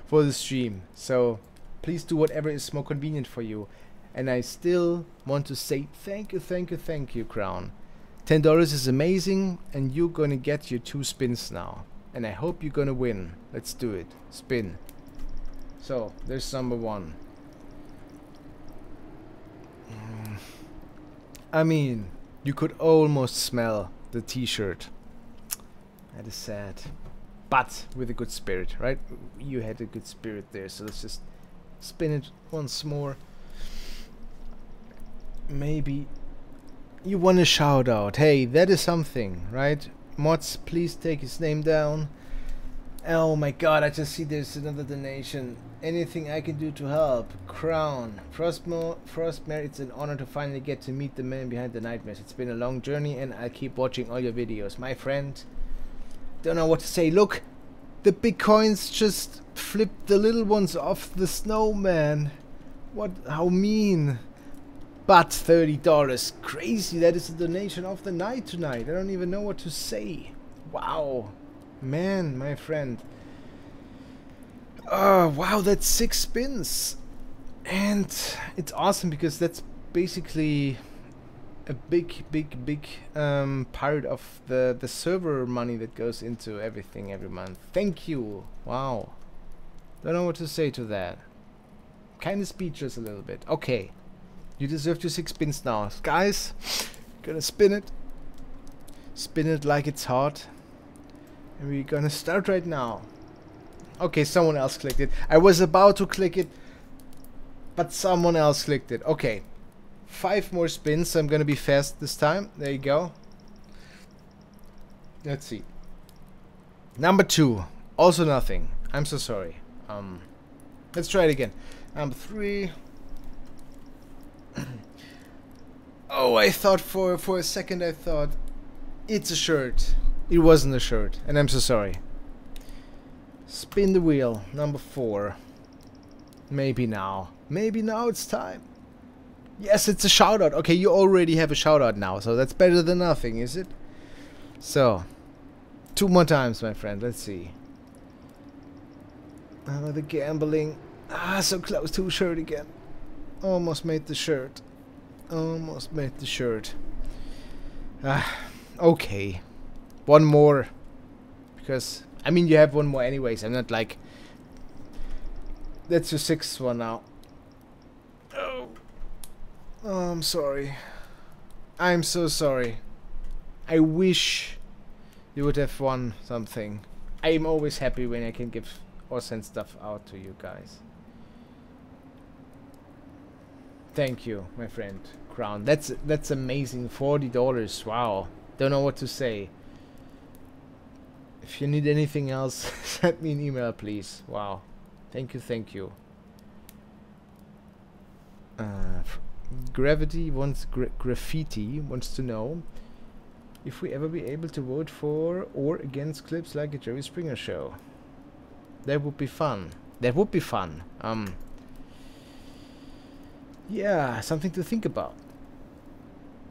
for the stream. So please do whatever is more convenient for you. And I still want to say thank you, Crown. $10 is amazing, and you're gonna get your 2 spins now. And I hope you're gonna win. Let's do it. Spin. So there's number 1. I mean, you could almost smell the t-shirt. That is sad. But with a good spirit, right? You had a good spirit there, so let's just spin it once more. Maybe you want a shout out. Hey, that is something, right? Mods, please take his name down. Oh my god, I just see there's another donation. Anything I can do to help. Crown. Frostmare, it's an honor to finally get to meet the man behind the nightmares. It's been a long journey and I'll keep watching all your videos. My friend, don't know what to say. Look, the big coins just flipped the little ones off the snowman. What? How mean. But $30. Crazy. That is the donation of the night tonight. I don't even know what to say. Wow. Man, my friend. Oh, wow, that's 6 spins. And it's awesome because that's basically a big part of the server money that goes into everything every month. Thank you. Wow. Don't know what to say to that. Kind of speechless a little bit. Okay. You deserve your 6 spins now. Guys, gonna spin it. Spin it like it's hot. And we're gonna start right now. Okay, someone else clicked it. I was about to click it, but someone else clicked it. Okay. 5 more spins. I'm gonna be fast this time. There you go. Let's see. Number 2. Also nothing. I'm so sorry. Let's try it again. Number 3. Oh, I thought for a second I thought it's a shirt. It wasn't a shirt, and I'm so sorry. Spin the wheel, number 4. Maybe now. Maybe now it's time. Yes, it's a shoutout. Okay, you already have a shoutout now, so that's better than nothing, is it? So, 2 more times, my friend. Let's see. The gambling. So close to a shirt again. Almost made the shirt. Almost made the shirt. Okay. One more. Because, I mean, you have one more anyways. I'm not like... That's your 6th one now. Oh, I'm sorry. I'm so sorry. I wish you would have won something. I'm always happy when I can give or send stuff out to you guys. Thank you, my friend Crown. That's amazing. $40. Wow. Don't know what to say. If you need anything else, send me an email, please. Wow. Thank you, thank you. Gravity wants graffiti wants to know if we ever be able to vote for or against clips like a Jerry Springer show. That would be fun. That would be fun. Yeah, something to think about.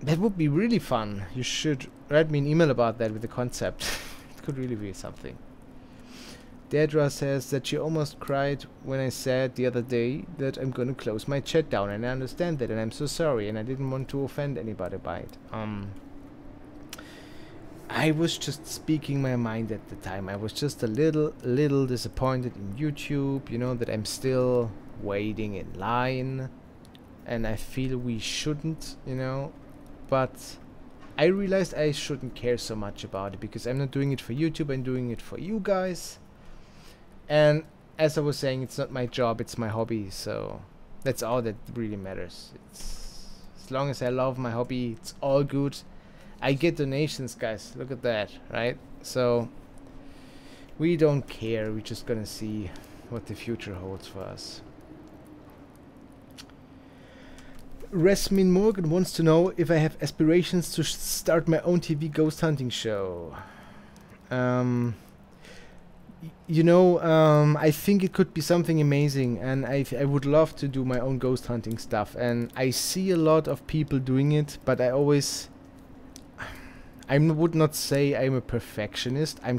That would be really fun. You should write me an email about that with the concept. It could really be something. Dedra says that she almost cried when I said the other day that I'm gonna close my chat down, and I understand that, and I'm so sorry, and I didn't want to offend anybody by it. I was just speaking my mind at the time. I was just a little disappointed in YouTube, you know, that I'm still waiting in line, and I feel we shouldn't, you know, but I realized I shouldn't care so much about it because I'm not doing it for YouTube, I'm doing it for you guys. And as I was saying, it's not my job, it's my hobby, so that's all that really matters. It's, as long as I love my hobby, it's all good. I get donations, guys, look at that, right? So we don't care, we're just gonna see what the future holds for us. Resmin Morgan wants to know if I have aspirations to start my own TV ghost hunting show. You know, I think it could be something amazing, and I would love to do my own ghost hunting stuff, and I see a lot of people doing it, but I would not say I'm a perfectionist. I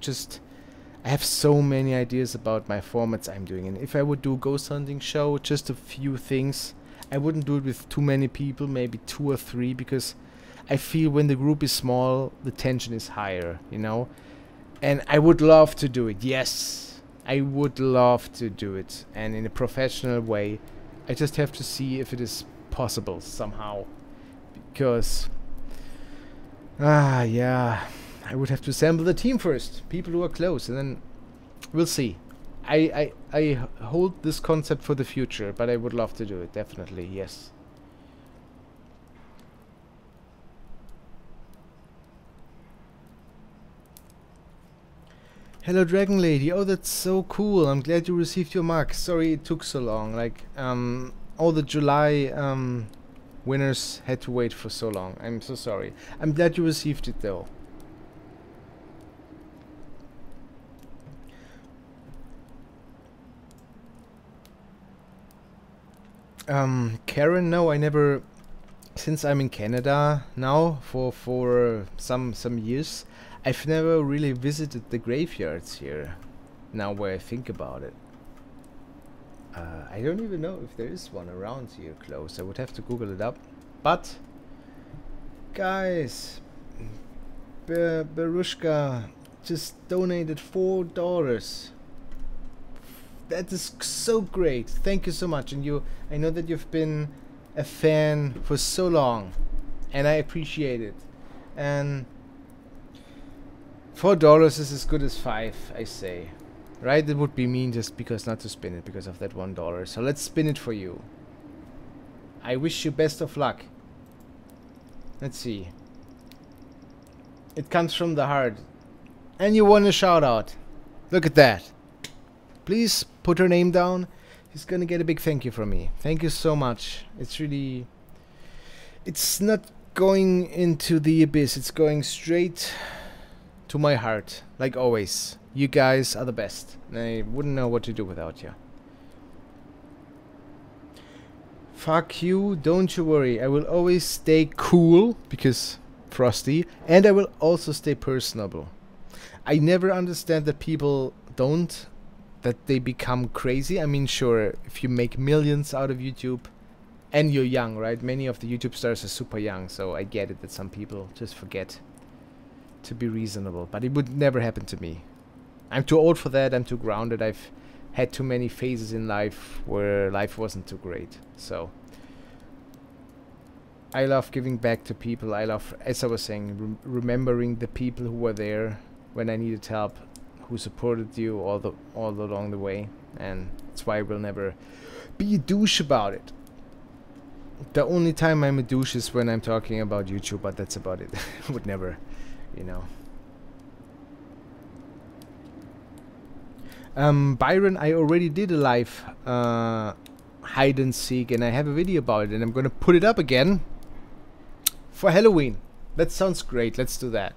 have so many ideas about my formats I'm doing, and if I would do a ghost hunting show, just a few things, I wouldn't do it with too many people, maybe 2 or 3, because I feel when the group is small, the tension is higher, you know? And I would love to do it, yes, I would love to do it, and in a professional way. I just have to see if it is possible somehow, because yeah, I would have to assemble the team first, people who are close, and then we'll see. I hold this concept for the future, but I would love to do it, definitely, yes. Hello Dragon Lady, oh that's so cool, I'm glad you received your mark. Sorry it took so long, like all the July winners had to wait for so long. I'm so sorry. I'm glad you received it though. Karen, no, I never, since I'm in Canada now for some years, I've never really visited the graveyards here, now where I think about it. I don't even know if there is one around here close. I would have to Google it up. But, guys, Berushka just donated $4. That is so great. Thank you so much. And I know that you've been a fan for so long, and I appreciate it. And $4 is as good as 5, I say. Right? It would be mean just because not to spin it because of that $1. So let's spin it for you. I wish you best of luck. Let's see. It comes from the heart. And you won a shout out. Look at that. Please put her name down. She's gonna get a big thank you from me. Thank you so much. It's really... It's not going into the abyss. It's going straight to my heart, like always. You guys are the best. I wouldn't know what to do without you. Fuck you, don't you worry. I will always stay cool, because Frosty, and I will also stay personable. I never understand that people don't, that they become crazy. I mean, sure, if you make millions out of YouTube, and you're young, right? Many of the YouTube stars are super young, so I get it that some people just forget to be reasonable. But it would never happen to me. I'm too old for that, I'm too grounded, I've had too many phases in life where life wasn't too great. So I love giving back to people. I love, as I was saying, remembering the people who were there when I needed help, who supported you all along the way, and that's why I will never be a douche about it. The only time I'm a douche is when I'm talking about YouTube, but that's about it. Would never, you know. Byron, I already did a live hide and seek, and I have a video about it, and I'm gonna put it up again for Halloween. That sounds great. Let's do that.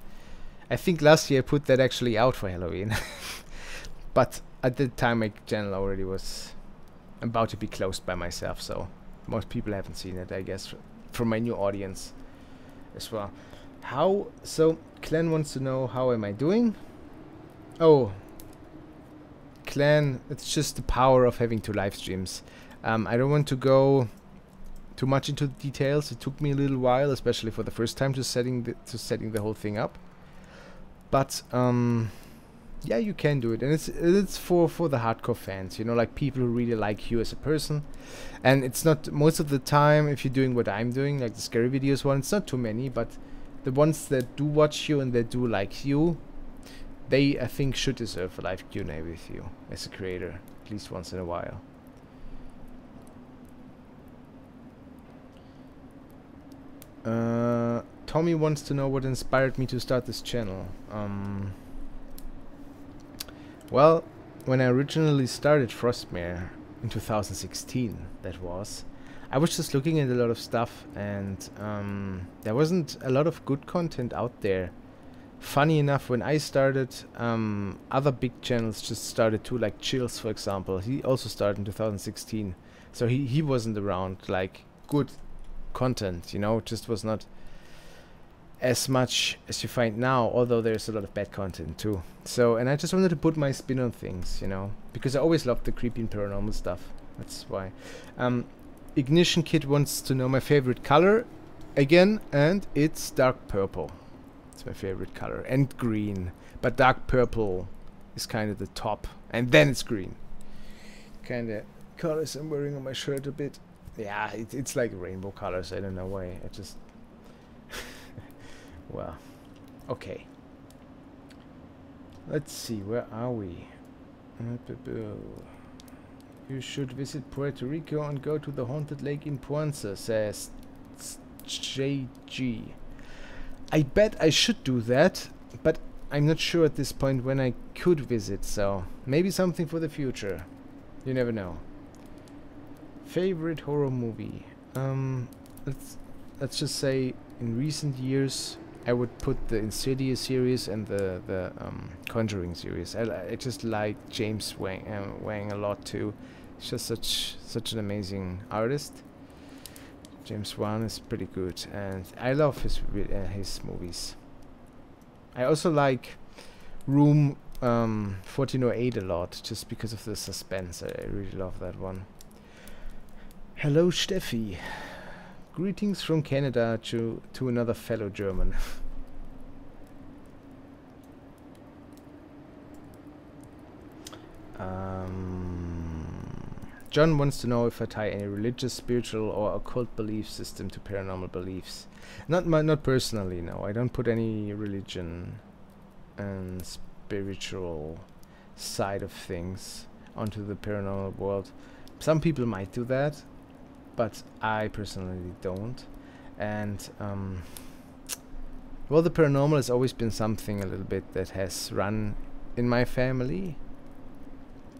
I think last year I put that actually out for Halloween, but at the time my channel already was about to be closed by myself, so most people haven't seen it, I guess, from my new audience as well. How? So Clan wants to know how am I doing? Oh, Clan, it's just the power of having 2 live streams. I don't want to go too much into the details. It took me a little while, especially for the first time, to setting the whole thing up. But yeah, you can do it, and it's for the hardcore fans, you know, like people who really like you as a person. And it's not most of the time, if you're doing what I'm doing, like the scary videos one, it's not too many, but the ones that do watch you and that do like you, they, I think, should deserve a live Q&A with you as a creator, at least once in a while. Tommy wants to know what inspired me to start this channel. Well, when I originally started Frostmare in 2016, I was just looking at a lot of stuff, and there wasn't a lot of good content out there. Funny enough, when I started, other big channels just started too, like Chills, for example. He also started in 2016, so he wasn't around, like, good content, you know, just was not as much as you find now, although there's a lot of bad content too. So, and I just wanted to put my spin on things, you know, because I always loved the creepy and paranormal stuff. That's why. Ignition Kid wants to know my favorite color again, and it's dark purple. It's my favorite color, and green, but dark purple is kind of the top, and then it's green. Kind of colors I'm wearing on my shirt a bit. Yeah, it's like rainbow colors. I don't know why. I just well, okay. Let's see, where are we? You should visit Puerto Rico and go to the haunted lake in Puanza, says JG. I bet I should do that, but I'm not sure at this point when I could visit, so maybe something for the future. You never know. Favorite horror movie? Let's just say in recent years I would put the Insidious series and the Conjuring series. I just like James Wang a lot too. He's just such an amazing artist. James Wan is pretty good, and I love his movies. I also like Room 1408 a lot, just because of the suspense. I really love that one. Hello, Steffi. Greetings from Canada to another fellow German. John wants to know if I tie any religious, spiritual, or occult belief system to paranormal beliefs. Not personally, no. I don't put any religion and spiritual side of things onto the paranormal world. Some people might do that, but I personally don't. And well, the paranormal has always been something a little bit that has run in my family,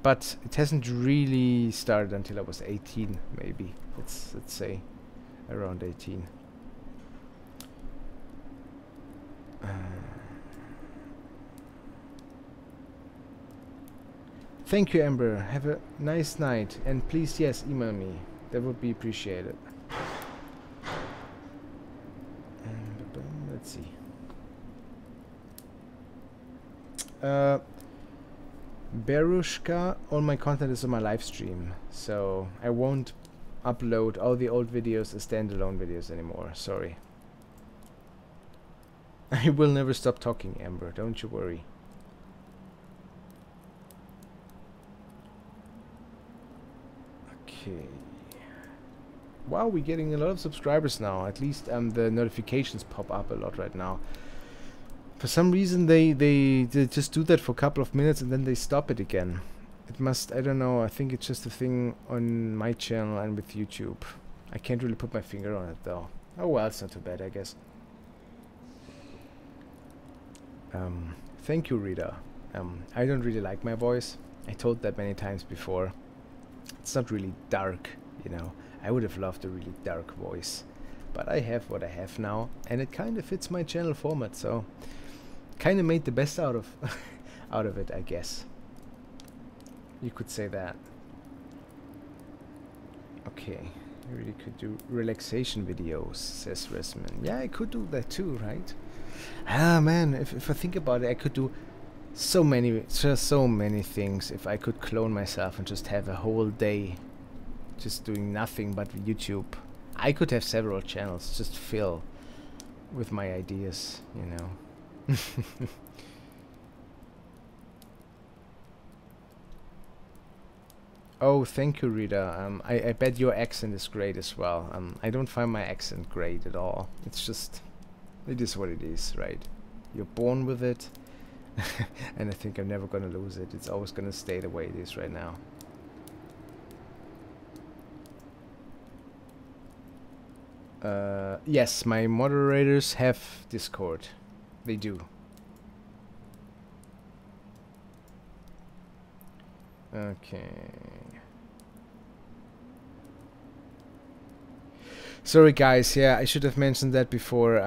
but it hasn't really started until I was 18, maybe. Let's say around 18. Thank you, Amber. Have a nice night. And please, yes, email me. That would be appreciated. Let's see. Berushka, all my content is on my live stream. So I won't upload all the old videos as standalone videos anymore. Sorry. I will never stop talking, Amber. Don't you worry. Okay. Wow, we're getting a lot of subscribers now. At least the notifications pop up a lot right now. For some reason they just do that for a couple of minutes and then they stop it again. It must, I don't know, I think it's just a thing on my channel and with YouTube. I can't really put my finger on it though. Oh well, it's not too bad, I guess. Thank you, Rita. I don't really like my voice. I told that many times before. It's not really dark, you know. I would have loved a really dark voice. But I have what I have now, and it kind of fits my channel format, so kind of made the best out of out of it, I guess. You could say that. Okay, I really could do relaxation videos, says Resman. Yeah, I could do that too, right? Ah man, if I think about it, I could do so many things if I could clone myself and just have a whole day just doing nothing but YouTube. I could have several channels just fill with my ideas, you know. Oh, thank you, Rita. I bet your accent is great as well. I don't find my accent great at all. It's just, it is what it is, right? You're born with it, and I think I'm never gonna lose it. It's always gonna stay the way it is right now. Yes, my moderators have Discord. They do. Okay. Sorry guys, yeah, I should have mentioned that before.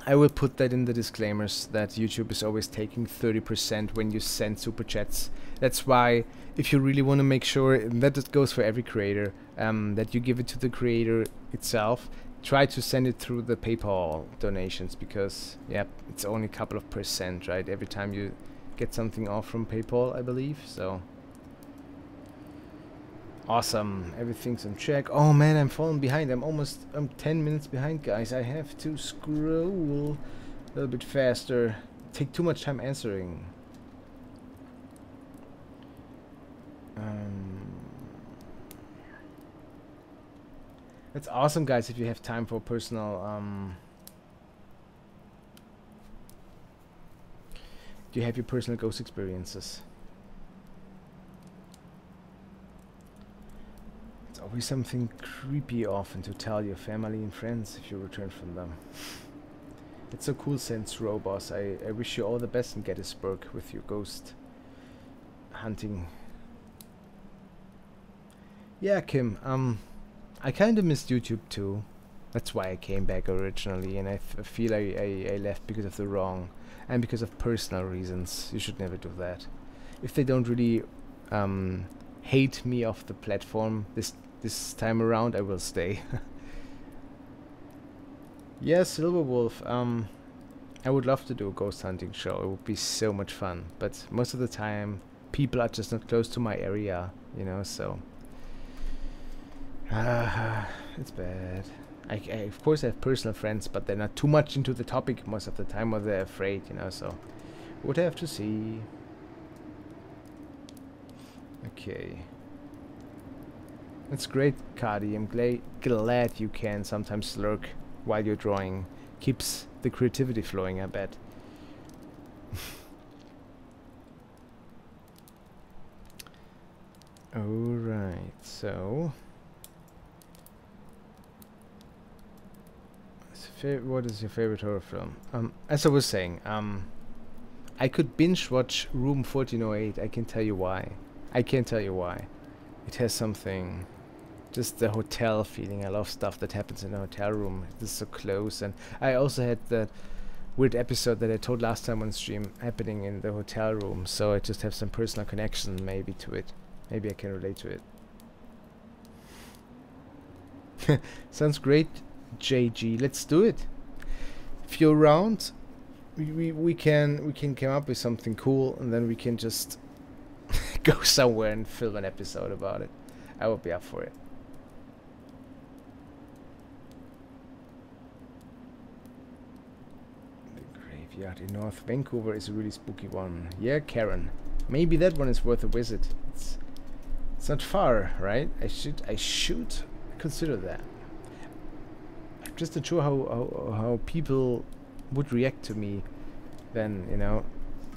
I will put that in the disclaimers that YouTube is always taking 30% when you send super chats. That's why if you really want to make sure, and that goes for every creator, that you give it to the creator itself, try to send it through the PayPal donations, because yeah, it's only a couple of percent, right, every time you get something off from PayPal, I believe. So awesome, everything's on check. Oh man, I'm falling behind. I'm 10 minutes behind, guys. I have to scroll a little bit faster. Take too much time answering. It's awesome, guys, if you have time for personal do you have your personal ghost experiences? It's always something creepy often to tell your family and friends if you return from them. It's so cool, Sense Robos. I wish you all the best in Gettysburg with your ghost hunting. Yeah, Kim, I kind of missed YouTube too. That's why I came back originally, and I feel I left because of the wrong and because of personal reasons. You should never do that. If they don't really hate me off the platform this time around, I will stay. Yes, Silverwolf, I would love to do a ghost hunting show. It would be so much fun, but most of the time people are just not close to my area, you know, so it's bad. I of course have personal friends, but they're not too much into the topic most of the time, or they're afraid, you know, so would have to see. Okay. That's great, Cardi. I'm glad you can sometimes lurk while you're drawing. Keeps the creativity flowing, I bet. Alright, so what is your favorite horror film? As I was saying, I could binge watch Room 1408. I can tell you why. I can't tell you why. It has something, just the hotel feeling. I love stuff that happens in a hotel room. This is so close. And I also had that weird episode that I told last time on stream happening in the hotel room, so I just have some personal connection maybe to it. Maybe I can relate to it. Sounds great, JG. Let's do it. If you're around, we can come up with something cool, and then we can just go somewhere and film an episode about it. I would be up for it. The graveyard in North Vancouver is a really spooky one. Yeah, Karen. Maybe that one is worth a visit. It's not far, right? I should consider that. I'm just not sure how people would react to me then, you know,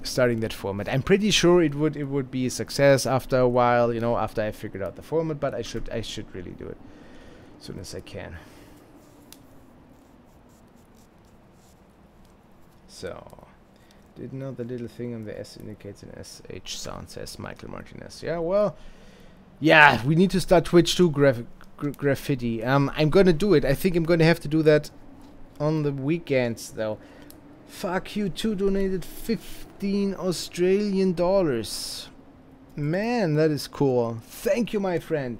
starting that format. I'm pretty sure it would be a success after a while, you know, after I figured out the format, but I should really do it as soon as I can. So, didn't know the little thing on the S indicates an SH sound, says Michael Martinez. Yeah, well, yeah, we need to start Twitch too, graffiti. I'm gonna do it. I think I'm gonna have to do that on the weekends though. Fuck you too, donated 15 Australian dollars. Man, that is cool. Thank you, my friend.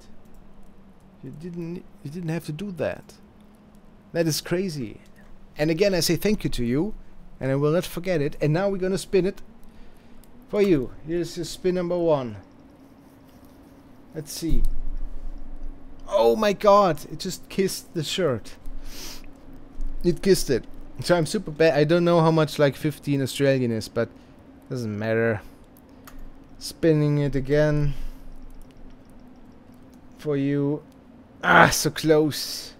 You didn't have to do that. That is crazy. And again, I say thank you to you, and I will not forget it. And now we're gonna spin it for you. Here's your spin number 1. Let's see. Oh my god, it just kissed the shirt. It kissed it. So I'm super bad. I don't know how much like 15 Australian is, but doesn't matter. Spinning it again for you. Ah, so close.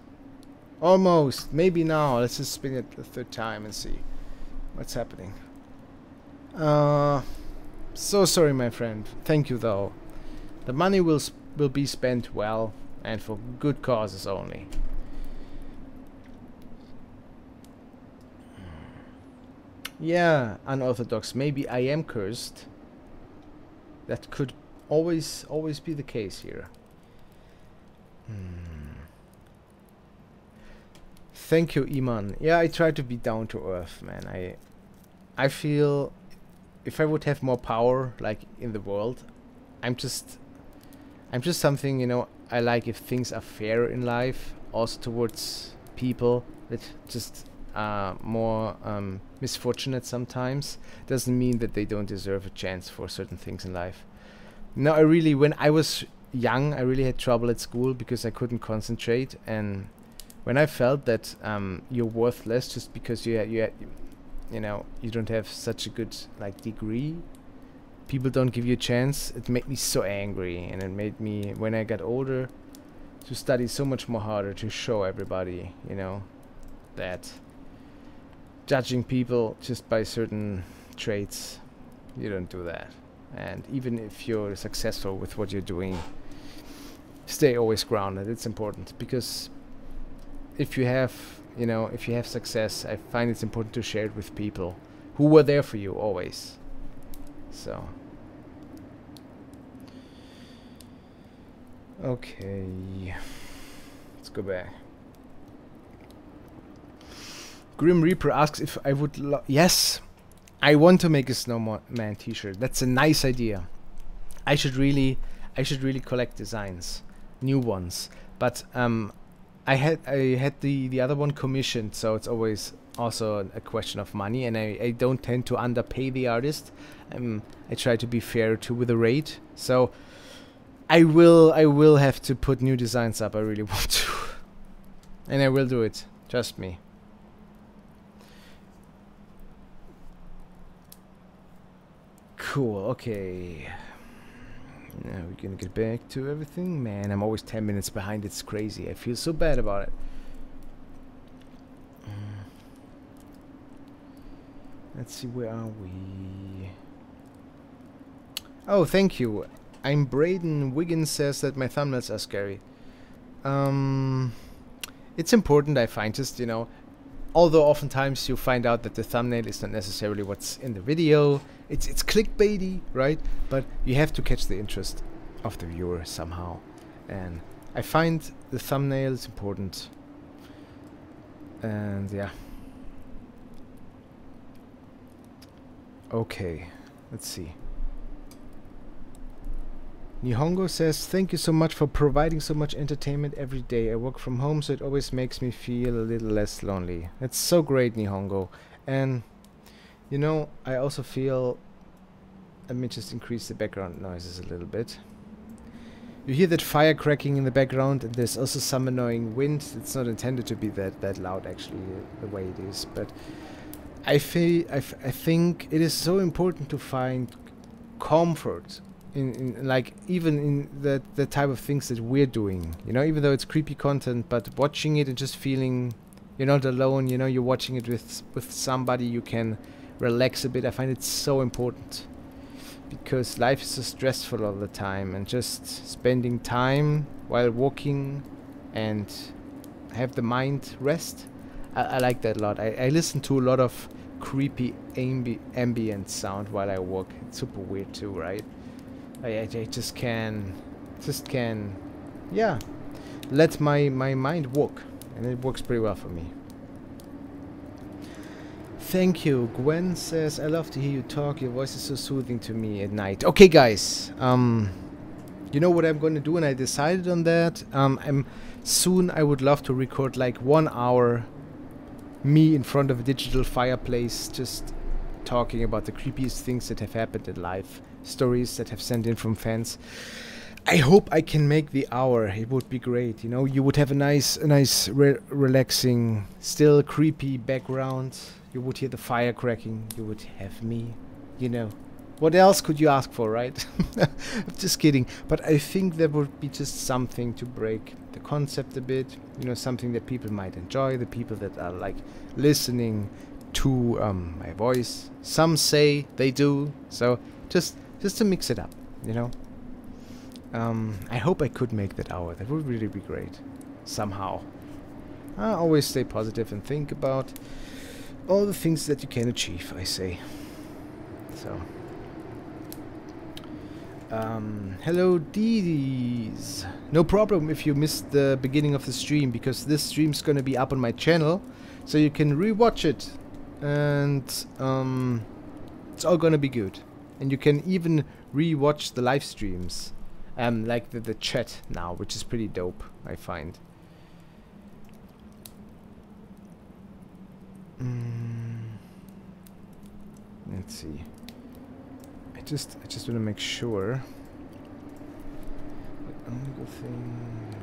Almost. Maybe now. Let's just spin it the 3rd time and see what's happening. So sorry, my friend. Thank you, though. The money will be spent well and for good causes only. Yeah, unorthodox. Maybe I am cursed. That could always be the case here. Thank you, Iman. Yeah, I try to be down to earth, man. I feel if I would have more power, like in the world, I'm just something, you know. I like if things are fair in life, also towards people that just more misfortunate sometimes. Doesn't mean that they don't deserve a chance for certain things in life. No, when I was young, I really had trouble at school because I couldn't concentrate, and when I felt that you're worthless just because you know, you don't have such a good like degree, people don't give you a chance, it made me so angry, and it made me, when I got older, to study so much more harder to show everybody, you know, that judging people just by certain traits, you don't do that. And even if you're successful with what you're doing, stay always grounded. It's important, because if you have, you know, if you have success, I find it's important to share it with people who were there for you always. So okay, let's go back. Grim Reaper asks if I would yes, I want to make a snowman t-shirt. That's a nice idea. I should really collect designs, new ones. But I had the other one commissioned, so it's always also a question of money, and I don't tend to underpay the artist. I try to be fair with the rate. So I will have to put new designs up. I really want to, and I will do it. Trust me. Cool. Okay. Now we're gonna get back to everything. Man, I'm always 10 minutes behind. It's crazy. I feel so bad about it. Let's see, where are we? Oh, thank you. I'm Braden. Wiggins says that my thumbnails are scary. It's important, I find, just, you know, although oftentimes you find out that the thumbnail is not necessarily what's in the video. It's clickbaity, right? But you have to catch the interest of the viewer somehow. And I find the thumbnail is important. And yeah. Okay, let's see. Nihongo says, thank you so much for providing so much entertainment every day. I work from home, so it always makes me feel a little less lonely. That's so great, Nihongo. And, you know, I also feel... Let me just increase the background noises a little bit. You hear that fire cracking in the background, and there's also some annoying wind. It's not intended to be that loud, actually, the way it is. But I think it is so important to find comfort in like even in the type of things that we're doing, you know, even though it's creepy content, but watching it and just feeling you're not alone, you know, you're watching it with somebody you can relax a bit. I find it so important because life is so stressful all the time, and just spending time while walking and have the mind rest, I like that a lot. I listen to a lot of creepy ambient sound while I walk. It's super weird too, right? I just can, yeah, let my mind walk, and it works pretty well for me. Thank you. Gwen says, I love to hear you talk. Your voice is so soothing to me at night. Okay, guys. You know what I'm going to do, and I decided on that. Soon I would love to record like 1 hour me in front of a digital fireplace, just talking about the creepiest things that have happened in life. Stories that have sent in from fans. I hope I can make the hour. It would be great. You know, you would have a nice relaxing, still creepy background. You would hear the fire cracking. You would have me. You know, what else could you ask for, right? I'm just kidding. But I think that would be just something to break the concept a bit. You know, something that people might enjoy. The people that are like listening to my voice. Some say they do. So just to mix it up, you know. I hope I could make that hour. That would really be great. Somehow. I always stay positive and think about all the things that you can achieve, I say. So. Hello, Dees. No problem if you missed the beginning of the stream, because this stream's gonna be up on my channel, so you can rewatch it. And it's all gonna be good. And you can even re-watch the live streams, like the chat now, which is pretty dope, I find. Let's see. I just want to make sure. The only good thing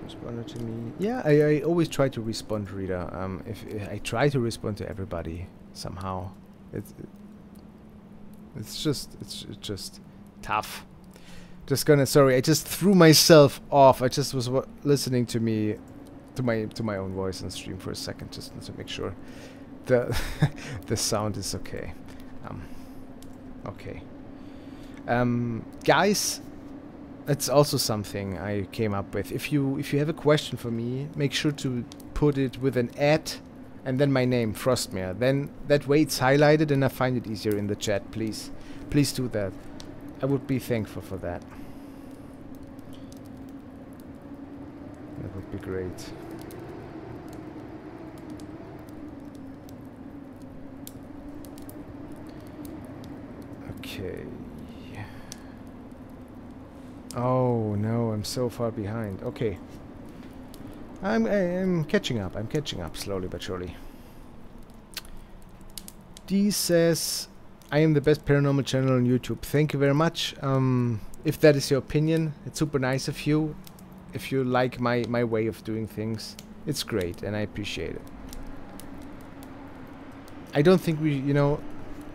responded to me. Yeah, I always try to respond, Rita. If I try to respond to everybody somehow, it's just tough. Sorry, I just threw myself off. I just was listening to my own voice on stream for a second, just to make sure the the sound is okay. Okay. Guys, that's also something I came up with. If you have a question for me, make sure to put it with an @ and then my name, Frostmare. Then that way it's highlighted and I find it easier in the chat. Please do that. I would be thankful for that. That would be great. Okay. Oh no, I'm so far behind. Okay. I'm catching up. I'm catching up slowly but surely. D says, I am the best paranormal channel on YouTube. Thank you very much. If that is your opinion, it's super nice of you. If you like my way of doing things, it's great and I appreciate it. I don't think you know,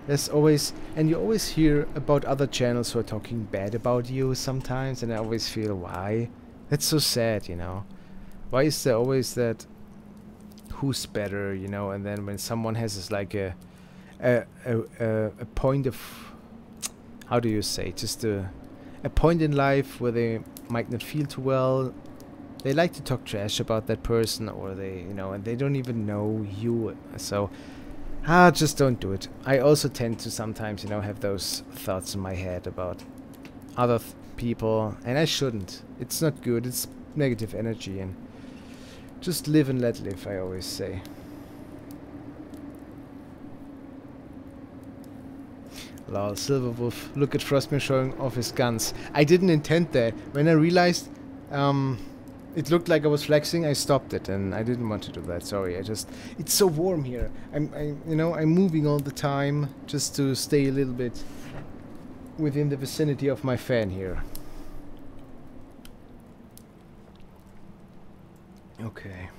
there's always, and you always hear about other channels who are talking bad about you sometimes, and I always feel, why? That's so sad, you know. Why is there always that who's better, you know, and then when someone has this like a point of, how do you say, just a point in life where they might not feel too well, they like to talk trash about that person, or they, you know, and they don't even know you, so just don't do it. I also tend to sometimes, you know, have those thoughts in my head about other people, and I shouldn't. It's not good. It's negative energy, and just live and let live, I always say. Lol, Silverwolf. Look at Frostman showing off his guns. I didn't intend that. When I realized it looked like I was flexing, I stopped it, and I didn't want to do that. Sorry, it's so warm here. I'm moving all the time just to stay a little bit within the vicinity of my fan here. Okay.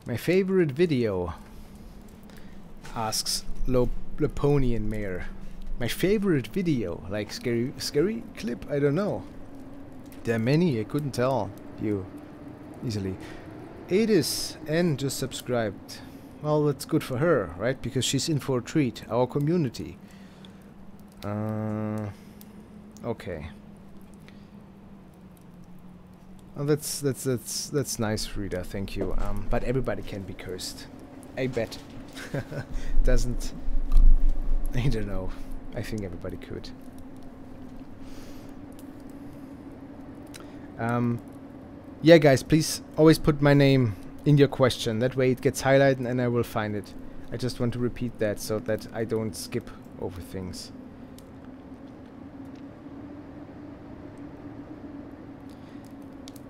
My favorite video, asks Laponian Mayor. My favorite video, like scary clip? I don't know. There are many, I couldn't tell you easily. Adis N just subscribed. Well, that's good for her, right? Because she's in for a treat. Our community. Okay. Oh, that's nice, Rita. Thank you. But everybody can be cursed. I bet. Doesn't. I don't know. I think everybody could. Yeah, guys, please always put my name in your question. That way it gets highlighted and I will find it. I just want to repeat that so that I don't skip over things.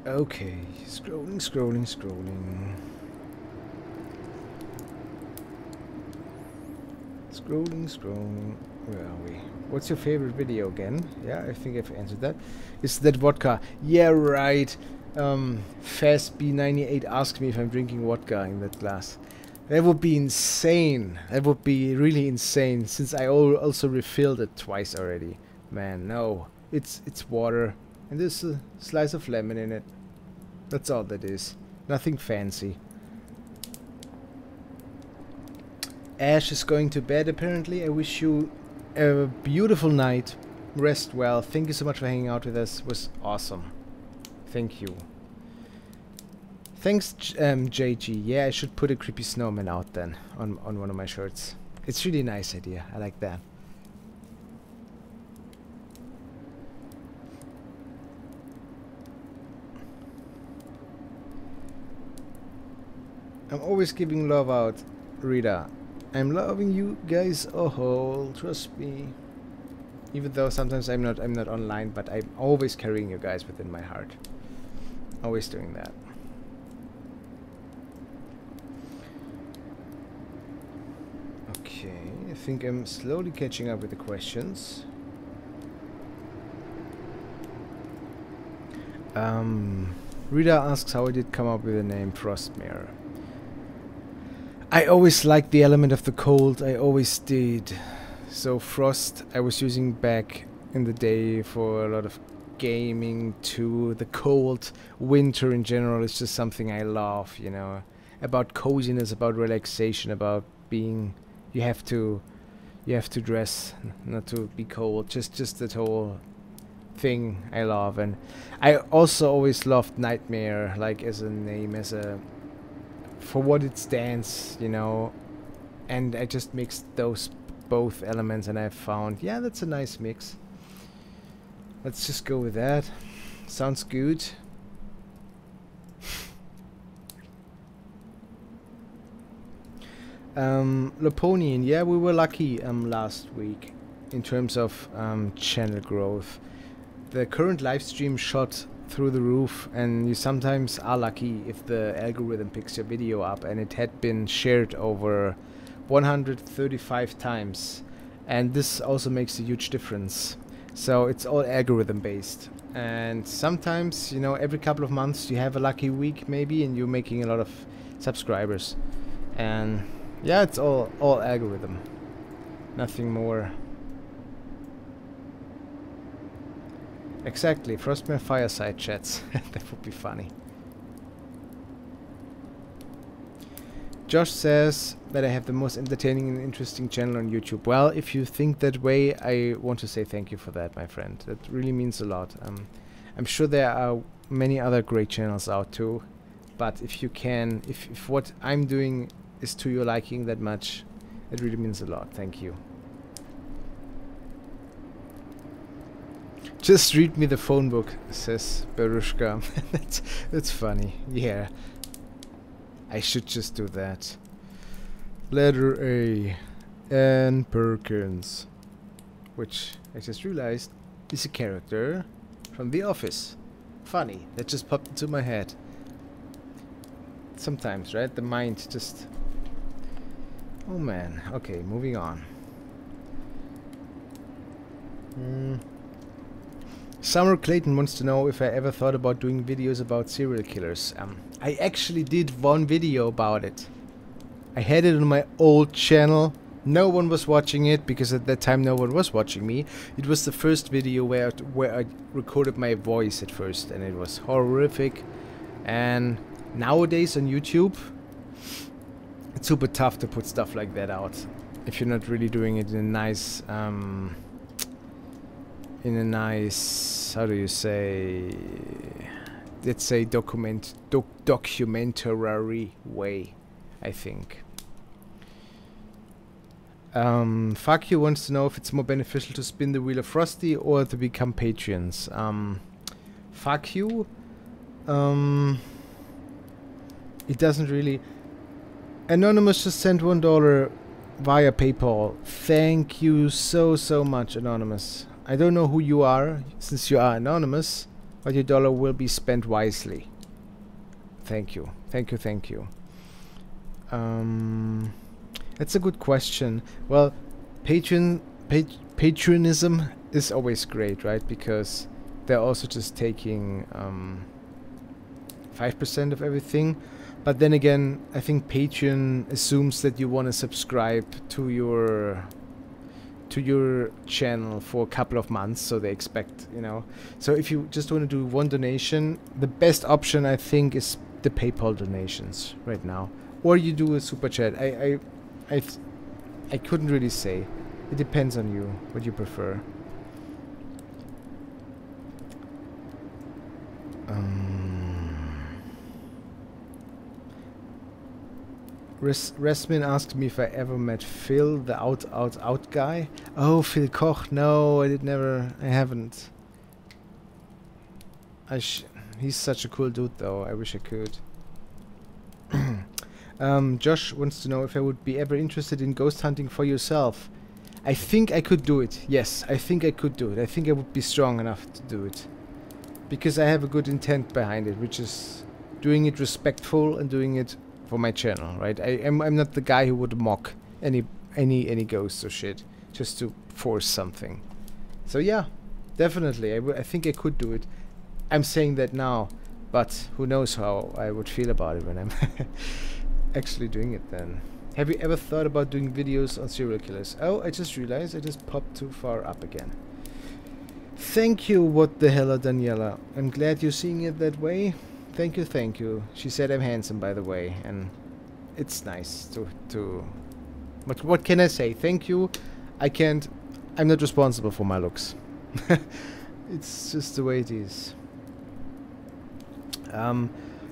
Okay, scrolling. Scrolling. Where are we? What's your favorite video again? Yeah, I think I've answered that. Is that vodka? Yeah, right. FastB98 asked me if I'm drinking vodka in that glass. That would be insane. That would be really insane, since I also refilled it twice already. Man, no. It's water. And there's a slice of lemon in it. That's all that is. Nothing fancy. Ash is going to bed apparently. I wish you a beautiful night. Rest well. Thank you so much for hanging out with us. It was awesome. Thank you. Thanks, JG. Yeah, I should put a creepy snowman out then on one of my shirts. It's really a nice idea. I like that. I'm always giving love out, Rita. I'm loving you guys a whole, trust me. Even though sometimes I'm not online, but I'm always carrying you guys within my heart. Always doing that. Okay, I think I'm slowly catching up with the questions. Rita asks how I did come up with the name Frostmare. I always liked the element of the cold, I always did. So Frost I was using back in the day for a lot of gaming too. The cold, winter in general is just something I love, you know. About coziness, about relaxation, about being... You have to dress not to be cold. Just that whole thing I love. And I also always loved Nightmare, like as a name, as a... for what it stands, you know. And I just mixed those both elements and I found, yeah, that's a nice mix. Let's just go with that. Sounds good. Laponian, yeah, we were lucky last week in terms of channel growth. The current live stream shot through the roof, and you sometimes are lucky if the algorithm picks your video up, and it had been shared over 135 times, and this also makes a huge difference. So it's all algorithm based, and sometimes, you know, every couple of months you have a lucky week maybe and you're making a lot of subscribers, and yeah, it's all algorithm, nothing more. Exactly, Frostmare fireside chats. That would be funny. Josh says that I have the most entertaining and interesting channel on YouTube. Well, if you think that way, I want to say thank you for that, my friend. That really means a lot. I'm sure there are many other great channels out too, but if you can, if what I'm doing is to your liking that much, it really means a lot. Thank you. Just read me the phone book, says Berushka. That's funny. Yeah. I should just do that. Letter A. and Perkins, which I just realized is a character from The Office. Funny, that just popped into my head. Sometimes, right? The mind just... Oh man, okay, moving on. Summer Clayton wants to know if I ever thought about doing videos about serial killers. I actually did one video about it. I had it on my old channel. No one was watching it because at that time no one was watching me. It was the first video where I recorded my voice at first, and it was horrific. And nowadays on YouTube, it's super tough to put stuff like that out if you're not really doing it in a nice how do you say, let's say documentary way, I think. Fuck You wants to know if it's more beneficial to spin the wheel of Frosty or to become Patreons. Fuck You, it doesn't really... Anonymous just sent $1 via PayPal. Thank you so much, Anonymous. I don't know who you are, since you are anonymous, but your dollar will be spent wisely. Thank you. Thank you, thank you. That's a good question. Well, patronism is always great, right? Because they're also just taking 5% of everything. But then again, I think Patreon assumes that you want to subscribe to your channel for a couple of months, so they expect, you know. So if you just want to do one donation, the best option I think is the PayPal donations right now, or you do a super chat. I couldn't really say. It depends on you what you prefer. Resmin asked me if I ever met Phil, the out guy. Oh, Phil Koch. No, I haven't. He's such a cool dude, though. I wish I could. Josh wants to know if I would be ever interested in ghost hunting for yourself. I think I could do it. Yes, I think I could do it. I think I would be strong enough to do it. Because I have a good intent behind it, which is doing it respectful and doing it for my channel, right? I'm not the guy who would mock any ghosts or shit just to force something. So yeah, definitely, I think I could do it. I'm saying that now, but who knows how I would feel about it when I'm actually doing it then. Have you ever thought about doing videos on serial killers? Oh, I just realized I just popped too far up again. Thank you, what the hell, Daniela. I'm glad you're seeing it that way. Thank you, thank you. She said I'm handsome, by the way, and it's nice to what can I say? Thank you. I'm not responsible for my looks. It's just the way it is.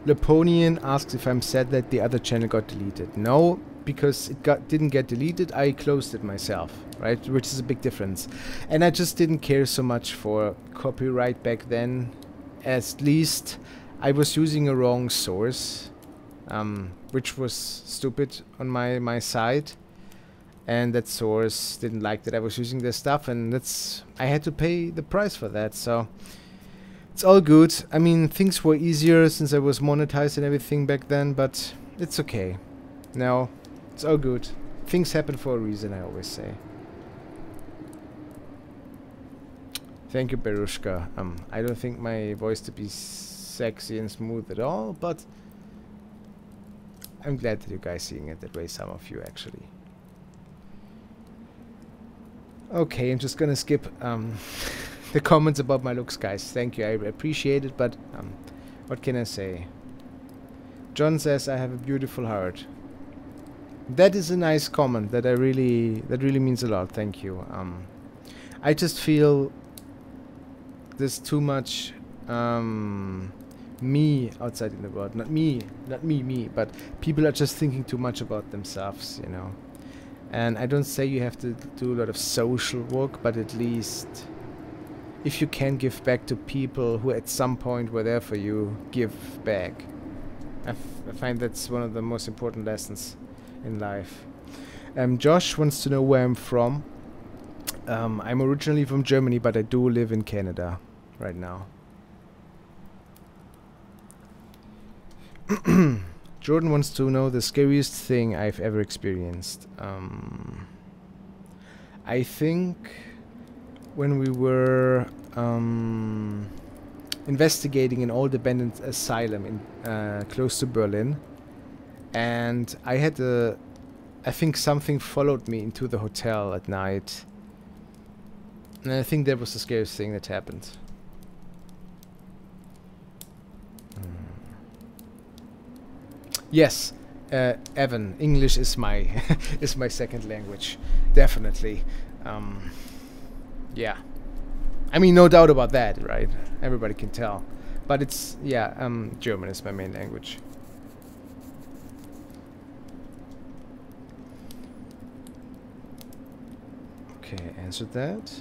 Leponian asks if I'm sad that the other channel got deleted. No, because it didn't get deleted. I closed it myself, right? Which is a big difference. And I just didn't care so much for copyright back then. At least I was using a wrong source, which was stupid on my side, and that source didn't like that I was using their stuff, and I had to pay the price for that. So it's all good. I mean, things were easier since I was monetized and everything back then, but it's okay. No, it's all good. Things happen for a reason, I always say. Thank you, Berushka. I don't think my voice to be sexy and smooth at all, but I'm glad that you guys seeing it that way, some of you actually. Okay, I'm just gonna skip the comments about my looks, guys. Thank you, I appreciate it, but what can I say? John says I have a beautiful heart. That is a nice comment that really means a lot. Thank you. I just feel there's too much me outside in the world. Not me, but people are just thinking too much about themselves, you know. And I don't say you have to do a lot of social work, but at least if you can give back to people who at some point were there for you, give back. I find that's one of the most important lessons in life. Josh wants to know where I'm from. I'm originally from Germany, but I do live in Canada right now. Jordan wants to know the scariest thing I've ever experienced. I think when we were investigating an old abandoned asylum in close to Berlin, and I think something followed me into the hotel at night, and I think that was the scariest thing that happened. Yes, Evan, English is my is my second language, definitely. Yeah, I mean, no doubt about that, right? Everybody can tell, but it's German is my main language. Okay, answered that.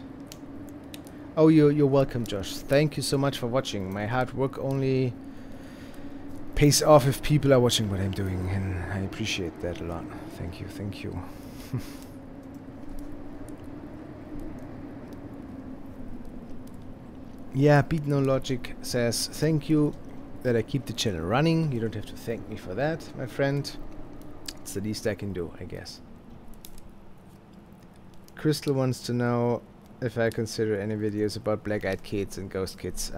Oh, you're welcome, Josh. Thank you so much for watching. My hard work only pays off if people are watching what I'm doing, and I appreciate that a lot. Thank you, thank you. Yeah, Beat No Logic says, thank you that I keep the channel running. You don't have to thank me for that, my friend. It's the least I can do, I guess. Crystal wants to know if I consider any videos about black-eyed kids and ghost kids.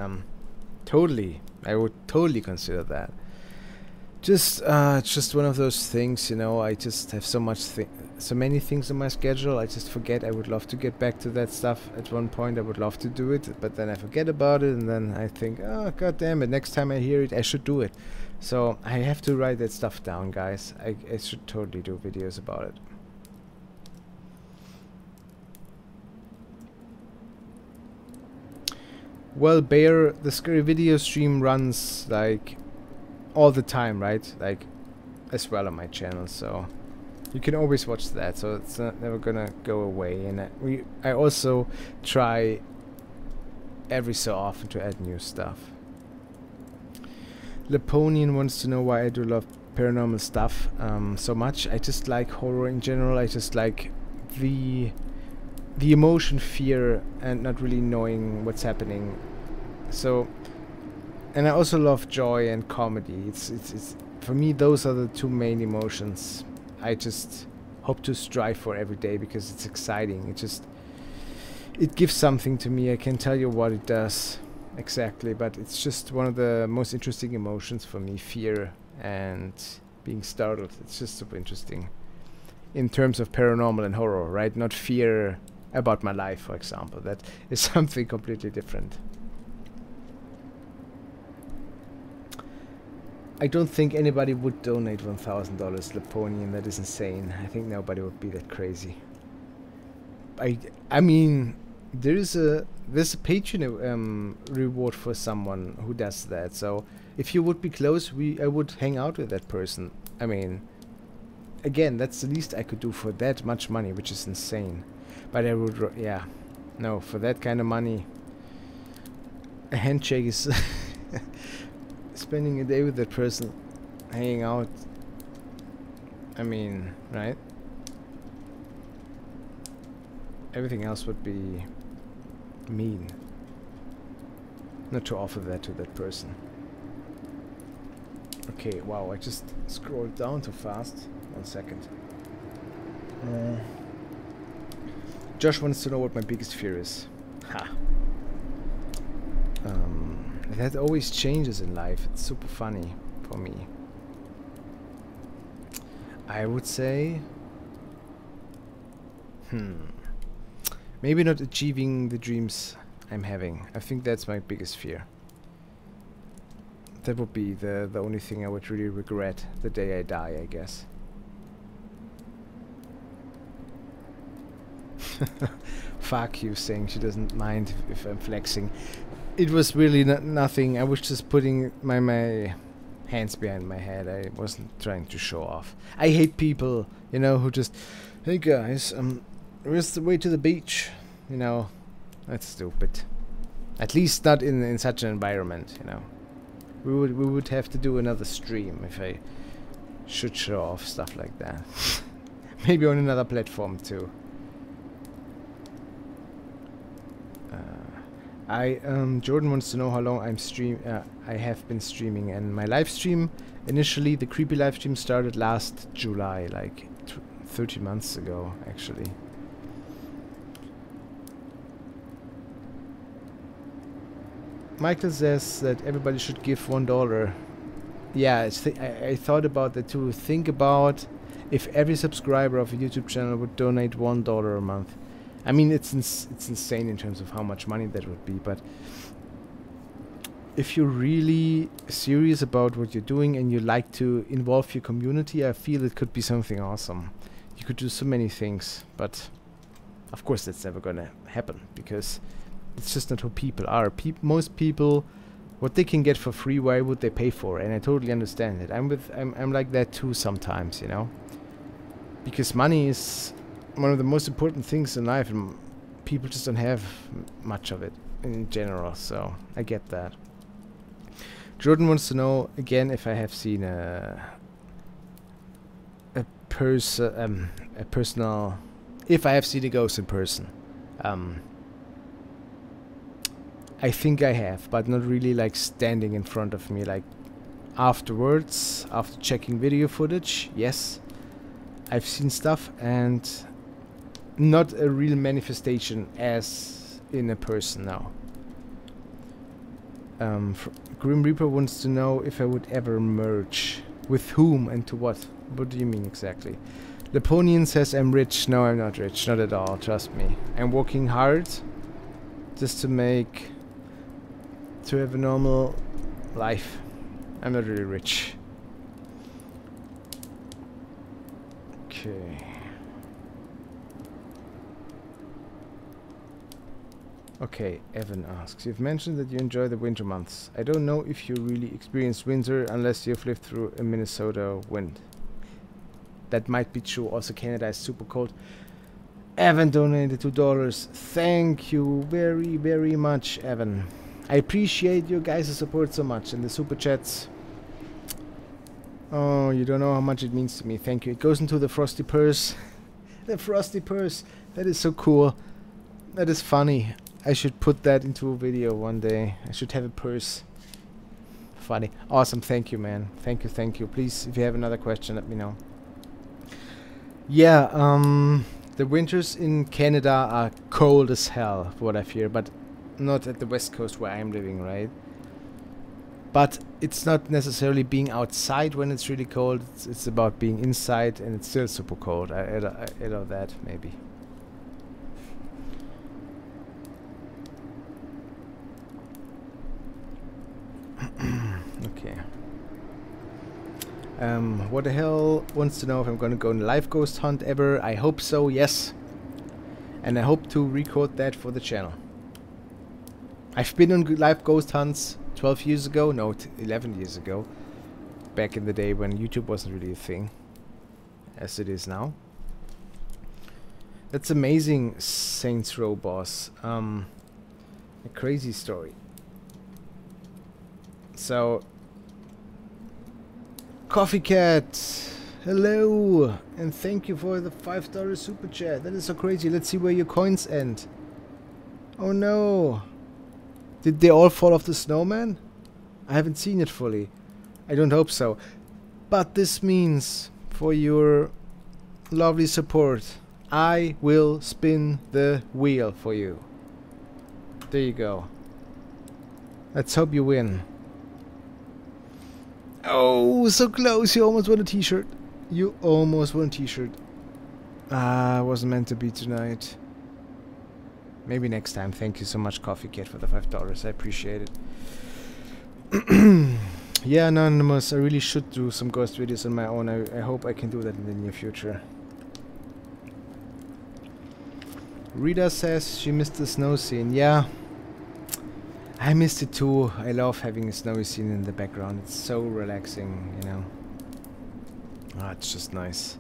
Totally. I would totally consider that. Just one of those things, you know. I just have so many things on my schedule. I just forget. I would love to get back to that stuff at one point. I would love to do it, but then I forget about it, and then I think, oh god damn it! Next time I hear it, I should do it. So I have to write that stuff down, guys. I should totally do videos about it. Well, Bear, the scary video stream runs like all the time, right? Like as well on my channel, so you can always watch that. So it's never gonna go away. And I also try every so often to add new stuff. Laponian wants to know why I do love paranormal stuff so much. I just like horror in general. I just like the emotion, fear, and not really knowing what's happening. So, and I also love joy and comedy. It's for me, those are the two main emotions I just hope to strive for every day, because it's exciting. It gives something to me. I can't tell you what it does exactly, but it's just one of the most interesting emotions for me, fear and being startled. It's just super interesting in terms of paranormal and horror, right? Not fear about my life, for example. That is something completely different. I don't think anybody would donate $1,000, Laponian. That is insane. I think nobody would be that crazy. I mean, there's a Patreon reward for someone who does that. So if you would be close, I would hang out with that person. I mean, again, that's the least I could do for that much money, which is insane. But I would, yeah, no, for that kind of money, a handshake is spending a day with that person, hanging out. I mean, right? Everything else would be mean not to offer that to that person. Okay, wow, I just scrolled down too fast. 1 second. Josh wants to know what my biggest fear is. Ha. That always changes in life. It's super funny for me. I would say, maybe not achieving the dreams I'm having. I think that's my biggest fear. That would be the only thing I would really regret the day I die, I guess. Fuck you, saying she doesn't mind if I'm flexing. It was really nothing. I was just putting my hands behind my head. I wasn't trying to show off. I hate people, you know, who just, hey guys, where's the way to the beach? You know, that's stupid. At least not in such an environment, you know. We would have to do another stream if I should show off stuff like that. Maybe on another platform too. Jordan wants to know how long I have been streaming, and my live stream, initially the creepy live stream started last July, like 30 months ago actually. Michael says that everybody should give $1. Yeah, I thought about that too. Think about if every subscriber of a YouTube channel would donate $1 a month. I mean, it's insane in terms of how much money that would be, but if you're really serious about what you're doing and you like to involve your community, I feel it could be something awesome. You could do so many things, but of course that's never gonna happen because it's just not who people are. Most people, what they can get for free, why would they pay for it? And I totally understand it. I'm like that too sometimes, you know, because money is one of the most important things in life, and people just don't have much of it in general, so I get that. Jordan wants to know again if I have seen if I have seen a ghost in person. I think I have, but not really like standing in front of me. Like afterwards, after checking video footage, yes, I've seen stuff, and not a real manifestation as in a person now. Grim Reaper wants to know if I would ever merge. With whom and to what? What do you mean exactly? Leponian says I'm rich. No, I'm not rich. Not at all. Trust me. I'm working hard just to have a normal life. I'm not really rich. Okay. Okay, Evan asks, you've mentioned that you enjoy the winter months. I don't know if you really experience winter unless you've lived through a Minnesota wind. That might be true. Also, Canada is super cold. Evan donated $2. Thank you very, very much, Evan. I appreciate your guys' support so much, and the super chats. Oh, you don't know how much it means to me. Thank you. It goes into the frosty purse. The frosty purse. That is so cool. That is funny. I should put that into a video one day. I should have a purse. Funny. Awesome. Thank you, man. Thank you, thank you. Please, if you have another question, let me know. Yeah, the winters in Canada are cold as hell, for what I hear, but not at the west coast where I'm living, right? But it's not necessarily being outside when it's really cold. It's about being inside, and it's still super cold. I know that, maybe. Okay. What the hell wants to know if I'm gonna go on a live ghost hunt ever? I hope so, yes. And I hope to record that for the channel. I've been on live ghost hunts 12 years ago, no, 11 years ago. Back in the day when YouTube wasn't really a thing, as it is now. That's amazing, Saints Row boss. A crazy story. So, Coffee Cat, hello, and thank you for the $5 super chat. That is so crazy. Let's see where your coins end. Oh no, did they all fall off the snowman? I haven't seen it fully. I don't hope so. But this means, for your lovely support, I will spin the wheel for you. There you go. Let's hope you win. Oh, so close. You almost won a t-shirt. You almost won a t-shirt. Ah, wasn't meant to be tonight. Maybe next time. Thank you so much, Coffee Cat, for the $5. I appreciate it. Yeah, Anonymous, I really should do some ghost videos on my own. I hope I can do that in the near future. Rita says she missed the snow scene. Yeah, I missed it too. I love having a snowy scene in the background. It's so relaxing, you know. Ah, it's just nice.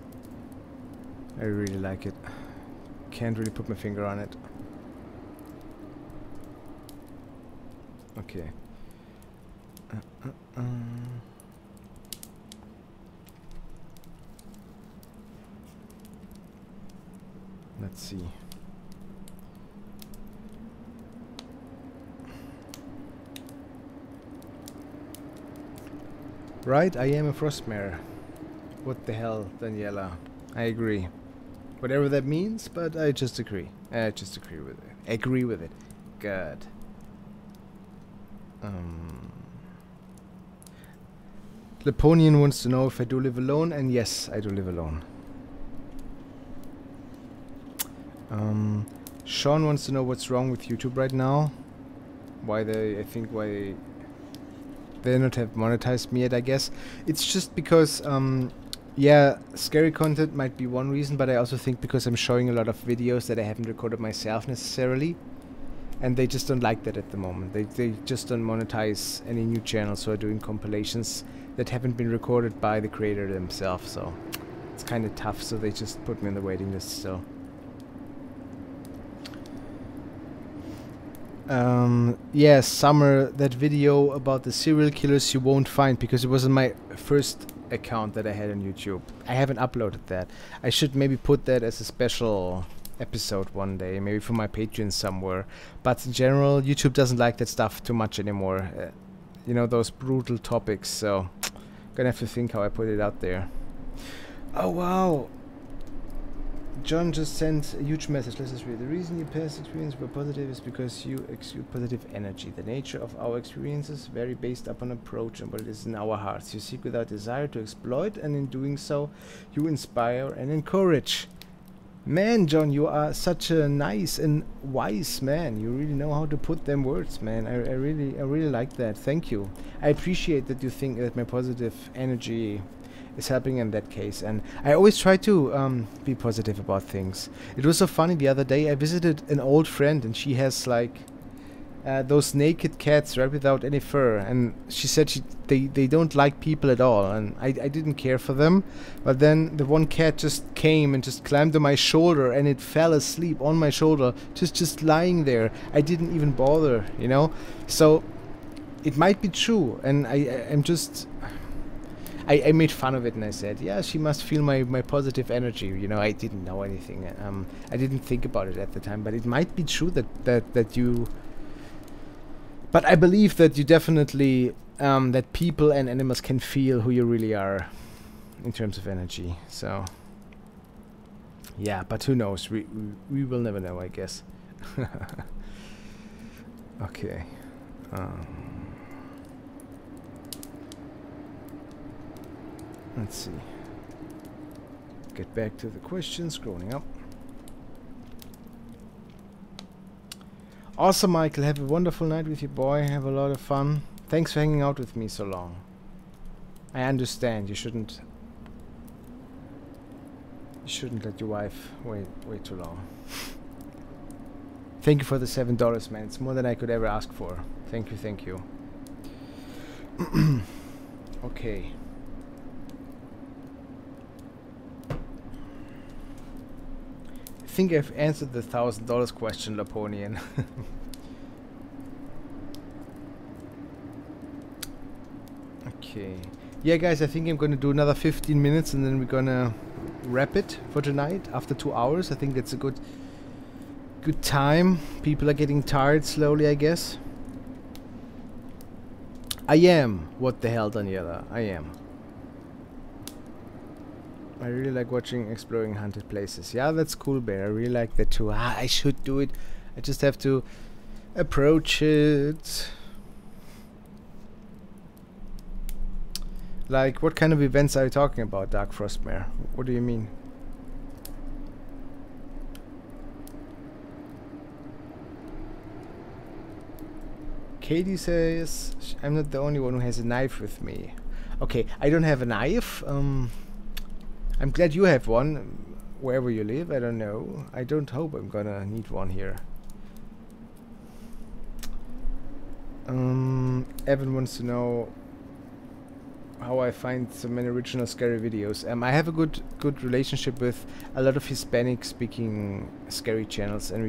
I really like it. Can't really put my finger on it. Okay. Let's see. Right, I am a frostmare. What the hell, Daniela? I agree. Whatever that means, but I just agree. I just agree with it. Agree with it. Good. Leponian wants to know if I do live alone, and yes, I do live alone. Sean wants to know what's wrong with YouTube right now. Why they not have monetized me yet, I guess. It's just because, yeah, scary content might be one reason, but I also think because I'm showing a lot of videos that I haven't recorded myself necessarily. And they just don't like that at the moment. They just don't monetize any new channels who are doing compilations that haven't been recorded by the creator themselves, so it's kind of tough, so they just put me on the waiting list still. Yeah, Summer, that video about the serial killers you won't find because it was on my first account that I had on YouTube. I haven't uploaded that. I should maybe put that as a special episode one day, maybe for my Patreon somewhere. But in general, YouTube doesn't like that stuff too much anymore. You know, those brutal topics, so gonna have to think how I put it out there. Oh wow! John just sent a huge message. Let's just read. The reason your past experiences were positive is because you exude positive energy. The nature of our experiences vary based upon approach and what it is in our hearts. You seek without desire to exploit, and in doing so, you inspire and encourage. Man, John, you are such a nice and wise man. You really know how to put them words, man. I really like that. Thank you. I appreciate that you think that my positive energy is helping in that case, and I always try to be positive about things. It was so funny the other day. I visited an old friend, and she has like those naked cats, right, without any fur, and she said they don't like people at all, and I didn't care for them. But then the one cat just came and just climbed on my shoulder, and it fell asleep on my shoulder, just lying there. I didn't even bother, you know. So it might be true, and I made fun of it, and I said, yeah, she must feel my positive energy. You know, I didn't know anything. I didn't think about it at the time, but it might be true that you. But I believe that you definitely that people and animals can feel who you really are in terms of energy. So yeah, but who knows? We will never know, I guess. Okay. Let's see. Get back to the questions, scrolling up. Awesome, Michael. Have a wonderful night with your boy. Have a lot of fun. Thanks for hanging out with me so long. I understand. You shouldn't let your wife wait too long. Thank you for the $7, man. It's more than I could ever ask for. Thank you, thank you. Okay. I think I've answered the $1,000 question, Laponian. Okay. Yeah, guys, I think I'm gonna do another 15 minutes and then we're gonna wrap it for tonight after 2 hours. I think that's a good time. People are getting tired slowly, I guess. I am. What the hell, Daniela? I am. I really like watching exploring haunted places. Yeah, that's cool, Bear. I really like that too. I should do it. I just have to approach it. Like, what kind of events are you talking about, Dark Frostmare? What do you mean? Katie says, I'm not the only one who has a knife with me. Okay, I don't have a knife. I'm glad you have one, wherever you live. I don't know. I don't hope I'm gonna need one here. Evan wants to know how I find so many original scary videos. I have a good relationship with a lot of Hispanic speaking scary channels, and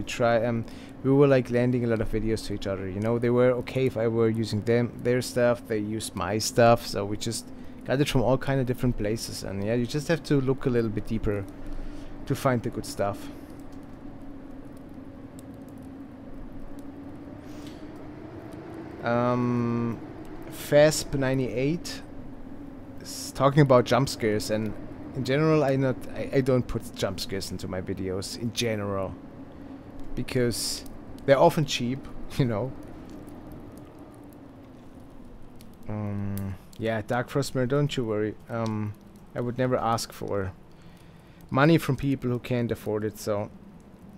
we were like landing a lot of videos to each other, you know. They were okay if I were using their stuff, they used my stuff, so we just got it from all kind of different places. And yeah, you just have to look a little bit deeper to find the good stuff. Fasp98 is talking about jump scares, and in general I don't put jump scares into my videos in general because they're often cheap, you know. Yeah, Dark Frostmare, don't you worry. I would never ask for money from people who can't afford it, so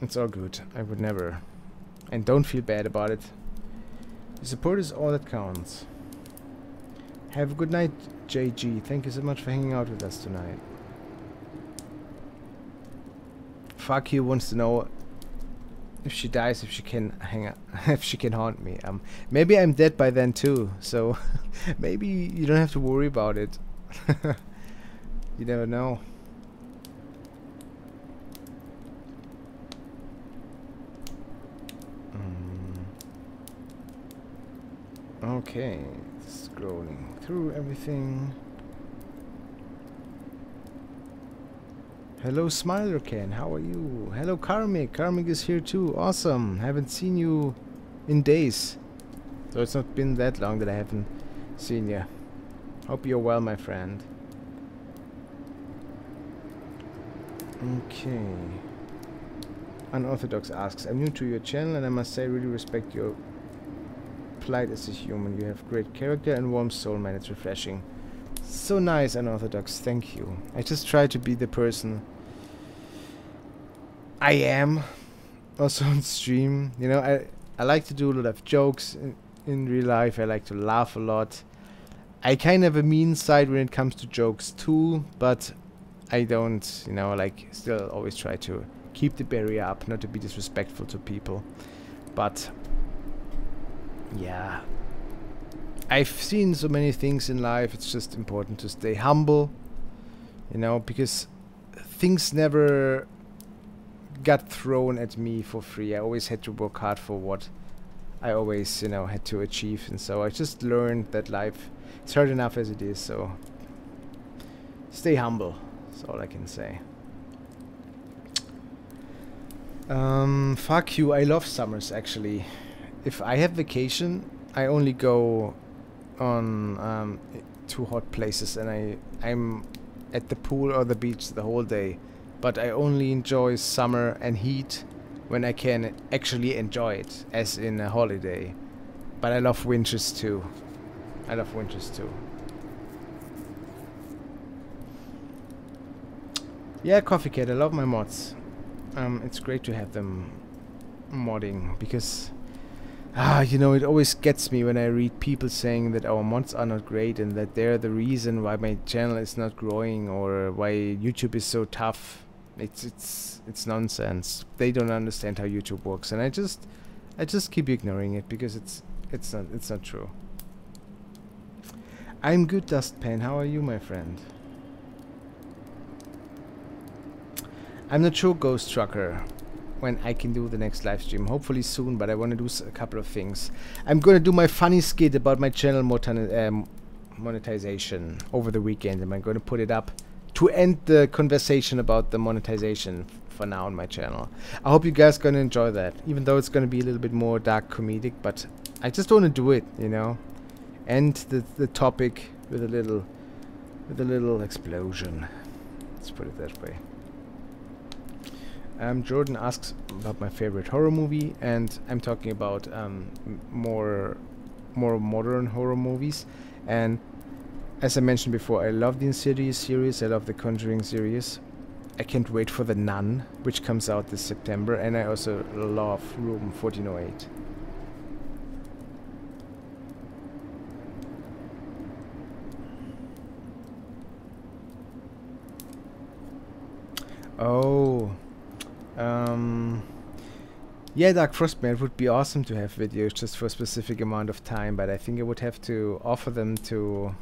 it's all good. I would never. And don't feel bad about it. The support is all that counts. Have a good night, JG. Thank you so much for hanging out with us tonight. Fuck you wants to know if she dies, if she can hang out, if she can haunt me. Maybe I'm dead by then too, so maybe you don't have to worry about it. You never know. Okay, scrolling through everything. Hello Smilercan, how are you? Hello Karmic, Karmic is here too, awesome. Haven't seen you in days. So it's not been that long that I haven't seen you. Hope you're well, my friend. Okay. Unorthodox asks, I'm new to your channel and I must say I really respect your plight as a human. You have great character and warm soul, man. It's refreshing. So nice, Unorthodox. Thank you. I just try to be the person I am also on stream. You know, I like to do a lot of jokes in real life. I like to laugh a lot. I kind of have a mean side when it comes to jokes too, but I don't, you know, like, still always try to keep the barrier up, not to be disrespectful to people. But yeah, I've seen so many things in life. It's just important to stay humble, you know, because things never got thrown at me for free. I always had to work hard for what I always, you know, had to achieve. And so I just learned that life is hard enough as it is. So stay humble. That's all I can say. Fuck you. I love summers, actually. If I have vacation, I only go on to hot places, and I'm at the pool or the beach the whole day. But I only enjoy summer and heat when I can actually enjoy it, as in a holiday. But I love winters too. I love winters too. Yeah, Coffee Cat, I love my mods. It's great to have them modding, because you know, it always gets me when I read people saying that our mods are not great and that they're the reason why my channel is not growing or why YouTube is so tough. It's nonsense. They don't understand how YouTube works, and I just keep ignoring it because it's not true. I'm good, Dustpan. How are you, my friend? I'm not sure, Ghost Trucker, when I can do the next live stream. Hopefully soon, but I want to do a couple of things. I'm going to do my funny skit about my channel monetization over the weekend, and I'm going to put it up to end the conversation about the monetization for now on my channel. I hope you guys are going to enjoy that, even though it's going to be a little bit more dark comedic, but I just want to do it, you know, end the topic with a little explosion. Let's put it that way. Jordan asks about my favorite horror movie, and I'm talking about more modern horror movies. And as I mentioned before, I love the Insidious series, I love the Conjuring series. I can't wait for The Nun, which comes out this September, and I also love Room 1408. Oh. Yeah, Dark Frostman, it would be awesome to have videos just for a specific amount of time, but I think I would have to offer them to...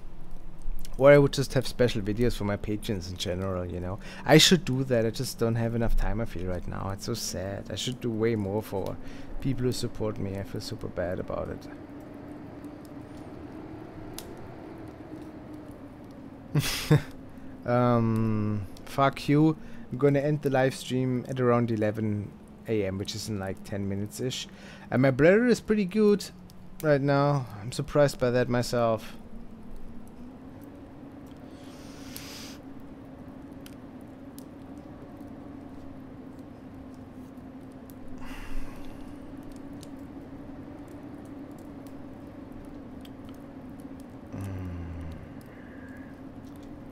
Or I would just have special videos for my patrons in general, you know. I should do that, I just don't have enough time, I feel, right now. It's so sad. I should do way more for people who support me. I feel super bad about it. Fuck you. I'm gonna end the live stream at around 11 AM, which is in like 10 minutes-ish. And my bladder is pretty good right now. I'm surprised by that myself.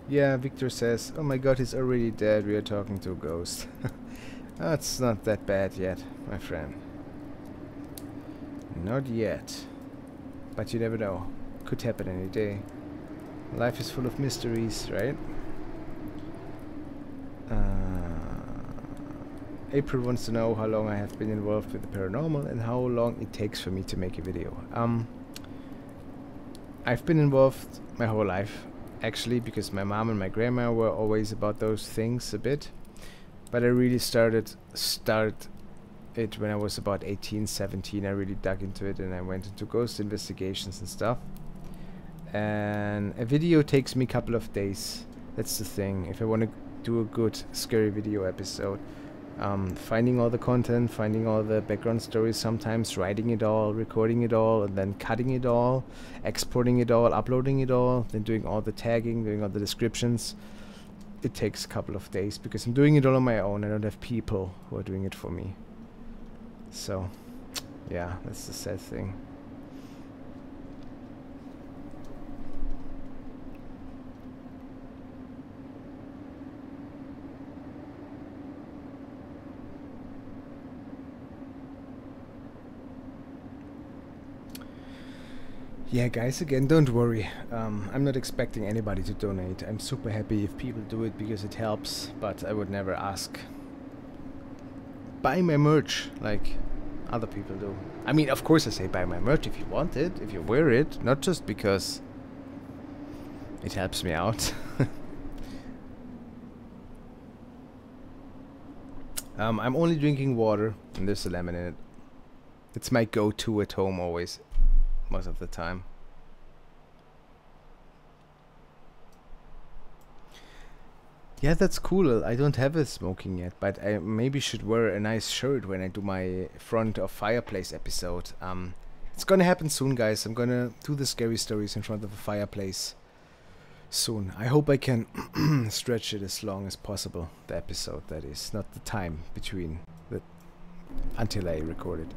Yeah, Victor says, oh my god, he's already dead, we are talking to a ghost. That's not that bad yet, my friend. Not yet. But you never know. Could happen any day. Life is full of mysteries, right? April wants to know how long I have been involved with the paranormal and how long it takes for me to make a video. I've been involved my whole life, actually, because my mom and my grandma were always about those things a bit. But I really started it when I was about 18, 17. I really dug into it and I went into ghost investigations and stuff. And a video takes me a couple of days. That's the thing. If I want to do a good scary video episode, finding all the content, finding all the background stories, sometimes writing it all, recording it all, and then cutting it all, exporting it all, uploading it all, then doing all the tagging, doing all the descriptions. It takes a couple of days because I'm doing it all on my own. I don't have people who are doing it for me. So, yeah, that's the sad thing. Yeah, guys, again, don't worry. I'm not expecting anybody to donate. I'm super happy if people do it because it helps, but I would never ask. Buy my merch like other people do. I mean, of course I say buy my merch if you want it, if you wear it, not just because it helps me out. I'm only drinking water and there's a lemon in it. It's my go-to at home always. Most of the time. Yeah, that's cool. I don't have a smoking yet, but I maybe should wear a nice shirt when I do my front of fireplace episode. It's gonna happen soon, guys. I'm gonna do the scary stories in front of a fireplace soon. I hope I can stretch it as long as possible. The episode, that is, not the time between until I record it.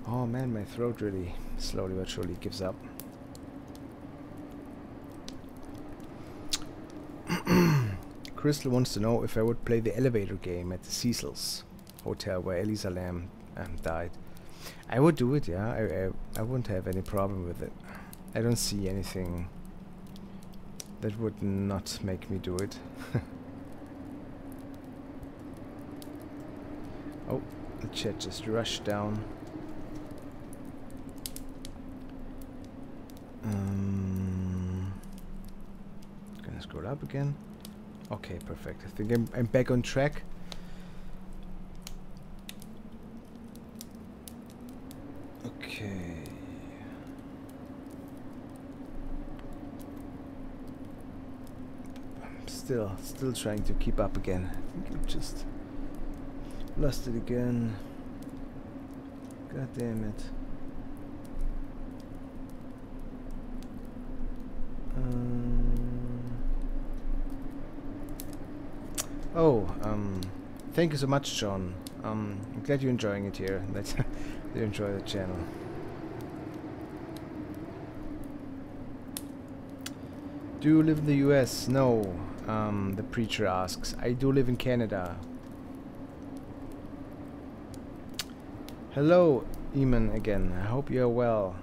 Oh man, my throat really slowly but surely gives up. Crystal wants to know if I would play the elevator game at the Cecil's Hotel where Elisa Lam died. I would do it, yeah. I wouldn't have any problem with it. I don't see anything that would not make me do it. Oh, the chat just rushed down. Gonna scroll up again. Okay, perfect. I think I'm back on track. Okay. I'm still trying to keep up again. I think I just lost it again. God damn it. Thank you so much, John. I'm glad you're enjoying it here, that you enjoy the channel. Do you live in the US? No, the preacher asks. I do live in Canada. Hello, Eamon again. I hope you're well.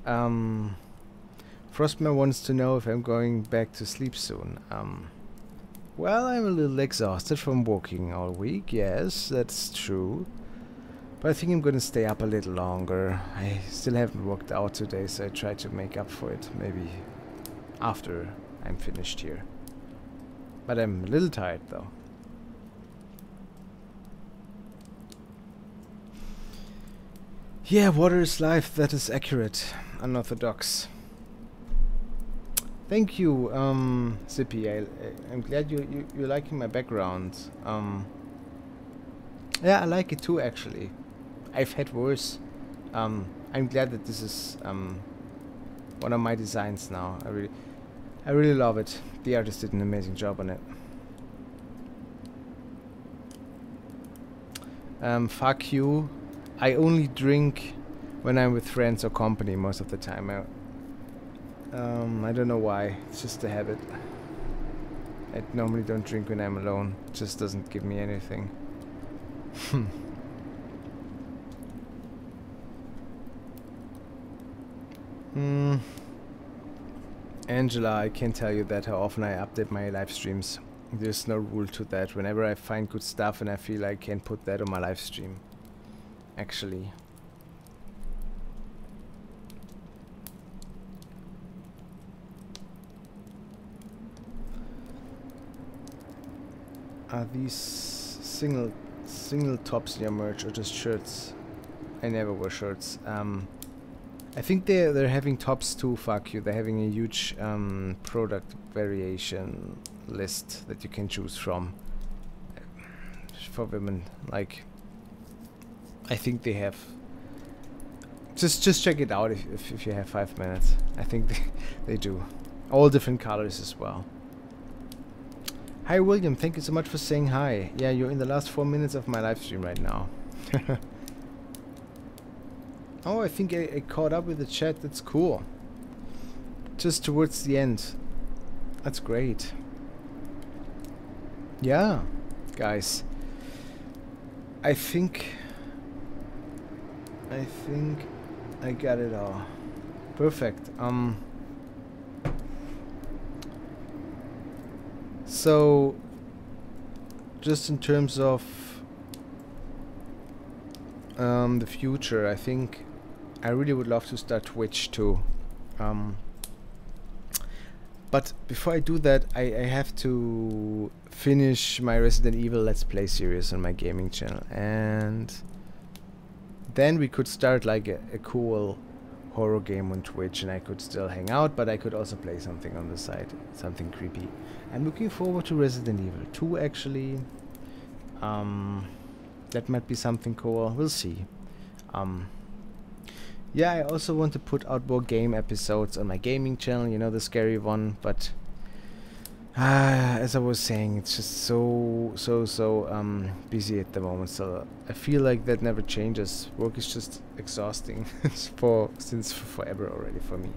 Frostman wants to know if I'm going back to sleep soon. Well, I'm a little exhausted from working all week. Yes, that's true. But I think I'm gonna stay up a little longer. I still haven't worked out today, so I try to make up for it maybe after I'm finished here. But I'm a little tired though. Yeah, water is life. That is accurate. Unorthodox. Thank you, Zippy. I'm glad you're liking my background. Yeah, I like it too, actually. I've had worse. I'm glad that this is one of my designs now. I really love it. The artist did an amazing job on it. Fuck you. I only drink when I'm with friends or company most of the time. I don't know why. It's just a habit. I normally don't drink when I'm alone. It just doesn't give me anything. Angela, I can't tell you that how often I update my live streams. There's no rule to that. Whenever I find good stuff and I feel I can put that on my live stream. Actually. Are these single tops in your merch or just shirts? I never wear shirts. I think they're having tops too. Fuck you. They're having a huge product variation list that you can choose from for women. Like, I think they have. Just check it out if you have 5 minutes. I think they do. All different colors as well. Hi William, thank you so much for saying hi. Yeah, you're in the last 4 minutes of my live stream right now. Oh, I think I caught up with the chat. That's cool. Just towards the end. That's great. Yeah, guys. I think I got it all. Perfect. So, just in terms of the future, I think I really would love to start Twitch too. But before I do that, I have to finish my Resident Evil Let's Play series on my gaming channel, and then we could start like a cool horror game on Twitch, and I could still hang out, but I could also play something on the side, something creepy. I'm looking forward to Resident Evil 2 actually. That might be something cool. We'll see. Yeah, I also want to put out more game episodes on my gaming channel, you know, the scary one, but as I was saying, it's just so busy at the moment, so I feel like that never changes. Work is just exhausting since forever already for me.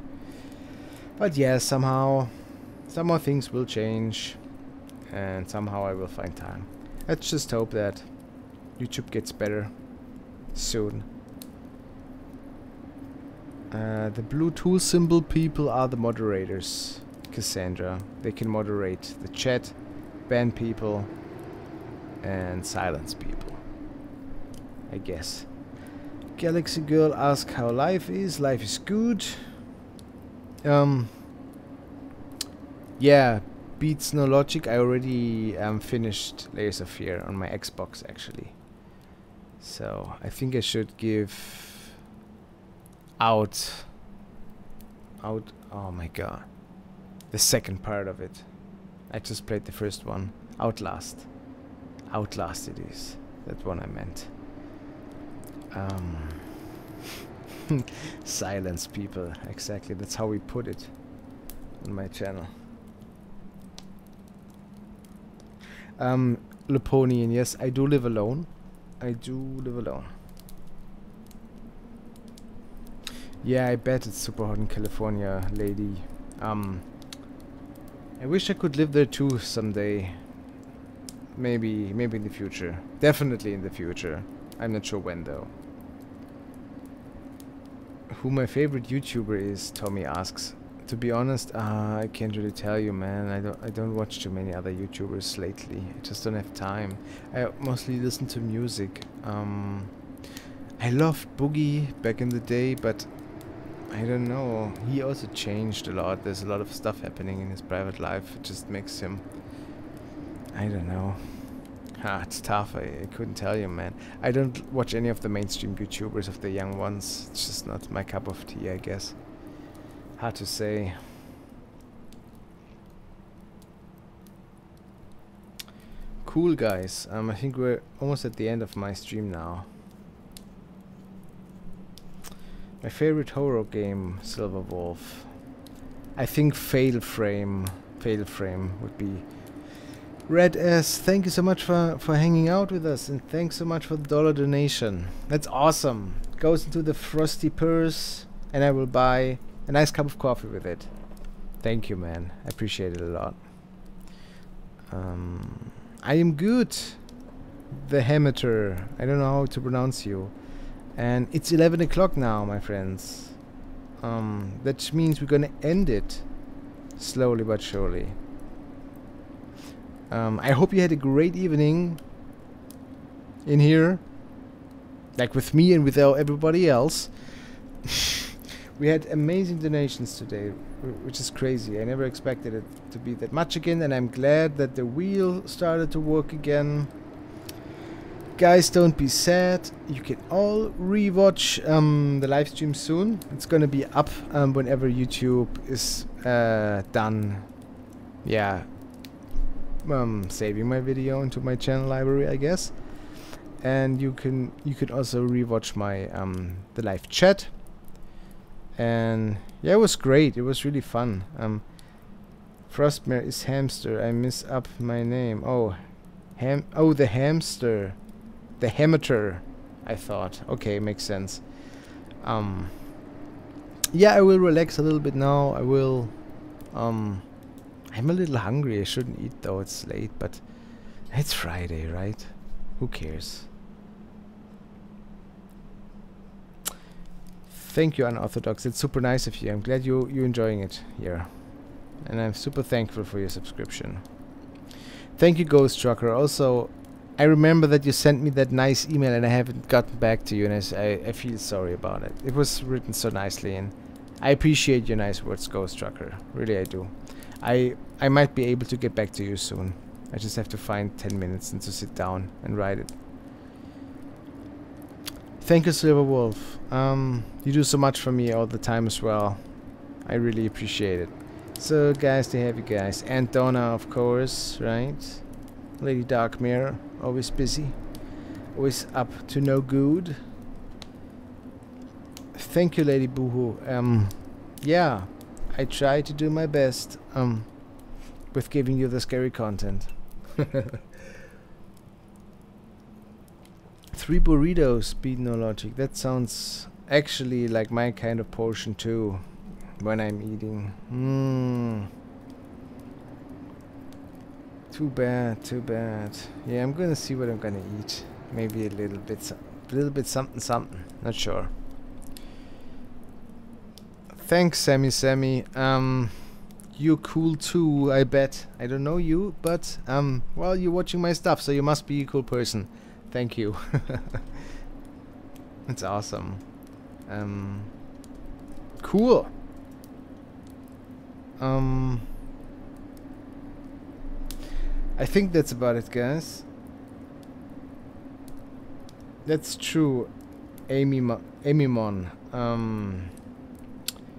But yeah, somehow things will change, and somehow I will find time. Let's just hope that YouTube gets better soon. The blue tool symbol people are the moderators, Cassandra. They can moderate the chat, ban people, and silence people, I guess. Galaxy Girl asks how life is. Life is good. Yeah, beats no logic. I already finished Layers of Fear on my Xbox actually. So I think I should give out, oh my god, the second part of it. I just played the first one. Outlast it is, that one I meant. Silence people, exactly, that's how we put it on my channel. Leponian, yes, I do live alone. Yeah, I bet it's super hot in California, lady. I wish I could live there too someday. Maybe in the future. Definitely in the future. I'm not sure when though. Who my favorite YouTuber is, Tommy asks. To be honest, I can't really tell you, man. I don't watch too many other YouTubers lately. I just don't have time. I mostly listen to music. I loved Boogie back in the day, but I don't know. He also changed a lot. There's a lot of stuff happening in his private life. It just makes him, I don't know. It's tough. I couldn't tell you, man. I don't watch any of the mainstream YouTubers, of the young ones. It's just not my cup of tea, I guess. Hard to say. Cool, guys. I think we're almost at the end of my stream now. My favorite horror game, Silver Wolf. I think Fail Frame would be Red S. Thank you so much for hanging out with us, and thanks so much for the $1 donation. That's awesome. Goes into the frosty purse, and I will buy a nice cup of coffee with it. Thank you, man. I appreciate it a lot. I am good. The Hemater. I don't know how to pronounce you. And it's 11 o'clock now, my friends. That means we're gonna end it slowly but surely. I hope you had a great evening in here, like with me and with everybody else. We had amazing donations today, which is crazy. I never expected it to be that much again, and I'm glad that the wheel started to work again. Guys, don't be sad. You can all rewatch the live stream soon. It's gonna be up whenever YouTube is done. Yeah, saving my video into my channel library, I guess. And you can also rewatch my the live chat. And yeah, it was great. It was really fun. Frostmare is hamster. I miss up my name. Oh, the hamster. The Hemater, I thought. Okay, makes sense. Yeah, I will relax a little bit now. I will. I'm a little hungry. I shouldn't eat though. It's late, but it's Friday, right? Who cares? Thank you, Unorthodox. It's super nice of you. I'm glad you're enjoying it here, and I'm super thankful for your subscription. Thank you, Ghost Trucker. Also, I remember that you sent me that nice email and I haven't gotten back to you, and I feel sorry about it. It was written so nicely, and I appreciate your nice words, Ghost Trucker. Really, I do. I might be able to get back to you soon. I just have to find 10 minutes and to sit down and write it. Thank you, Silver Wolf. You do so much for me all the time as well. I really appreciate it. So, guys, to have you guys. And Donna, of course, right? Lady Darkmere, always busy. Always up to no good. Thank you, Lady Boohoo. Yeah, I try to do my best with giving you the scary content. 3 burritos, speed no logic. That sounds actually like my kind of portion too when I'm eating. Too bad, too bad. Yeah, I'm gonna see what I'm gonna eat. Maybe a little bit something. Not sure. Thanks, Sammy. You're cool too, I bet. I don't know you, but well, you're watching my stuff, so you must be a cool person. Thank you. That's awesome. Cool. I think that's about it, guys. That's true, Amymon.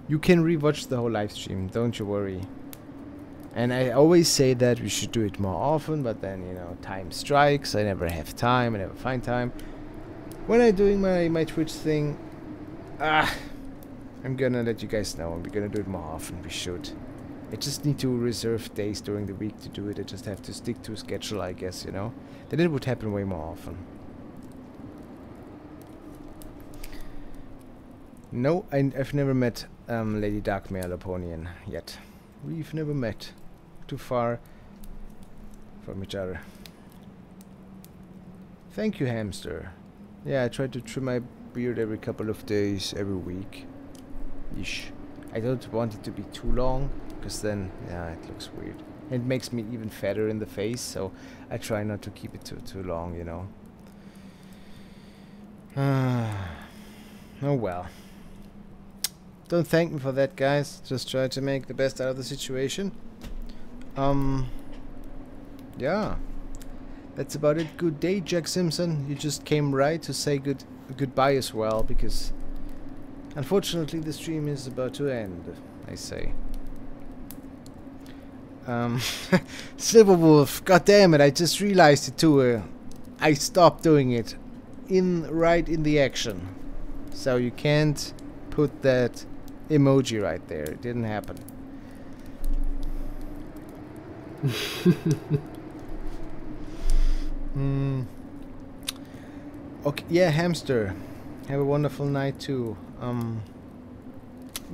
You can rewatch the whole live stream, don't you worry. And I always say that we should do it more often, but then, you know, time strikes. I never have time. I never find time. When I'm doing my Twitch thing, I'm gonna let you guys know, and we're gonna do it more often. We should. I just need to reserve days during the week to do it. I just have to stick to a schedule, I guess, you know. Then it would happen way more often. No, I've never met Lady Darkmare Laponian yet. We've never met. Too far from each other. Thank you, hamster. Yeah, I try to trim my beard every couple of days, every week. Ish. I don't want it to be too long, because then, yeah, it looks weird. It makes me even fatter in the face, so I try not to keep it too long, you know. Oh well. Don't thank me for that, guys. Just try to make the best out of the situation. Yeah. That's about it. Good day, Jack Simpson. You just came right to say goodbye as well, because unfortunately the stream is about to end, I say. Silver Wolf, god damn it, I just realized it too. I stopped doing it right in the action. So you can't put that emoji right there. It didn't happen. Okay, yeah, hamster. Have a wonderful night too.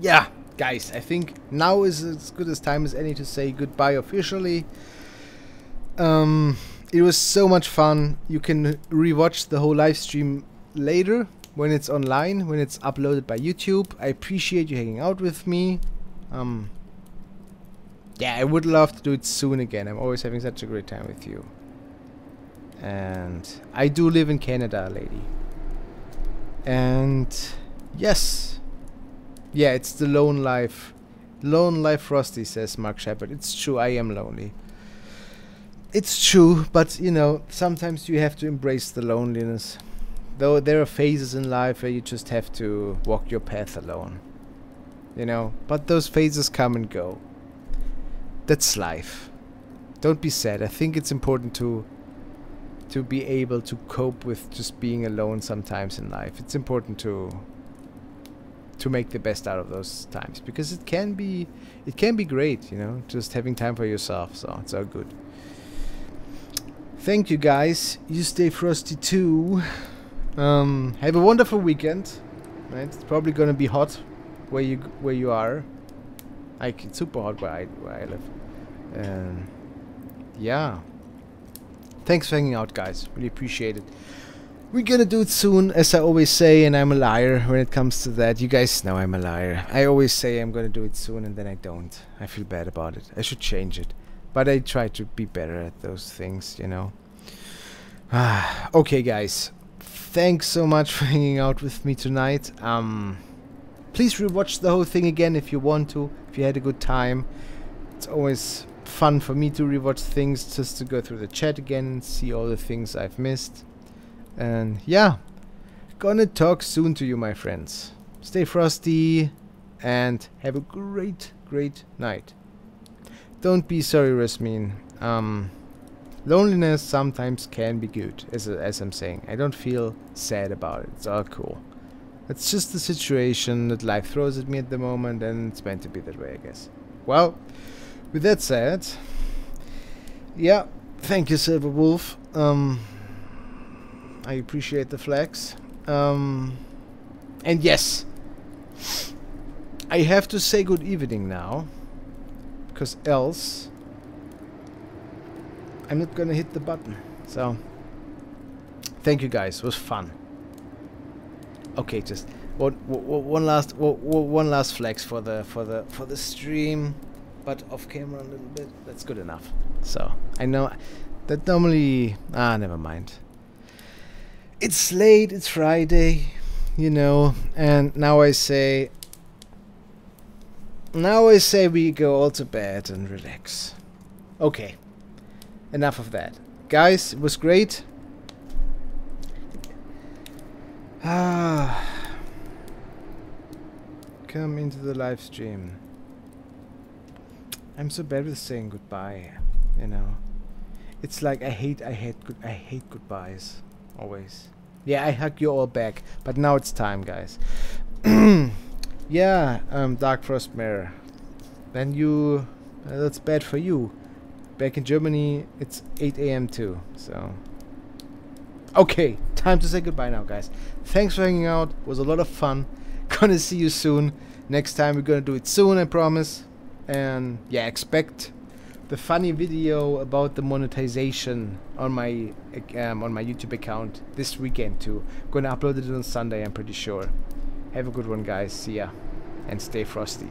Yeah, guys, I think now is as good as time as any to say goodbye officially. It was so much fun. You can rewatch the whole live stream later when it's online, when it's uploaded by YouTube. I appreciate you hanging out with me. Yeah, I would love to do it soon again. I'm always having such a great time with you. And I do live in Canada, lady. And yes. Yeah, it's the lone life. Lone life Frosty, says Mark Shepard. It's true, I am lonely. It's true, but you know, sometimes you have to embrace the loneliness. Though there are phases in life where you just have to walk your path alone. You know, but those phases come and go. That's life. Don't be sad. I think it's important to be able to cope with just being alone sometimes in life. It's important to make the best out of those times, because it can be great, you know, just having time for yourself. So it's all good. Thank you guys. You stay frosty too. Have a wonderful weekend. Right? It's probably gonna be hot where you are. Like, it's super hot where I live. Yeah. Thanks for hanging out, guys. Really appreciate it. We're gonna do it soon, as I always say, and I'm a liar when it comes to that. You guys know I'm a liar. I always say I'm gonna do it soon, and then I don't. I feel bad about it. I should change it. But I try to be better at those things, you know. Okay, guys. Thanks so much for hanging out with me tonight. Please rewatch the whole thing again if you want to, if you had a good time. It's always fun for me to rewatch things, just to go through the chat again and see all the things I've missed. And yeah, gonna talk soon to you, my friends. Stay frosty and have a great night. Don't be sorry, Rasmin. Loneliness sometimes can be good, as I'm saying. I don't feel sad about it. It's all cool. It's just the situation that life throws at me at the moment, and it's meant to be that way, I guess. Well, with that said, yeah, thank you, Silver Wolf. I appreciate the flags. And yes, I have to say good evening now, because else I'm not gonna hit the button. So thank you guys, it was fun. Okay, just one last flex for the stream, but off camera a little bit. That's good enough. So I know that normally never mind. It's late, it's Friday, you know, and now I say we go all to bed and relax. Okay. Enough of that. Guys, it was great. Come into the live stream. I'm so bad with saying goodbye, you know. It's like I hate goodbyes. Always. Yeah, I hug you all back, but now it's time, guys. Yeah, Dark Frost Mirror. Then you... that's bad for you. Back in Germany, it's 8 AM too, so... Okay, time to say goodbye now, guys. Thanks for hanging out. It was a lot of fun. Gonna see you soon. Next time we're gonna do it soon, I promise. And yeah, expect the funny video about the monetization on my YouTube account this weekend too. Gonna upload it on Sunday, I'm pretty sure. Have a good one, guys. See ya. And stay frosty.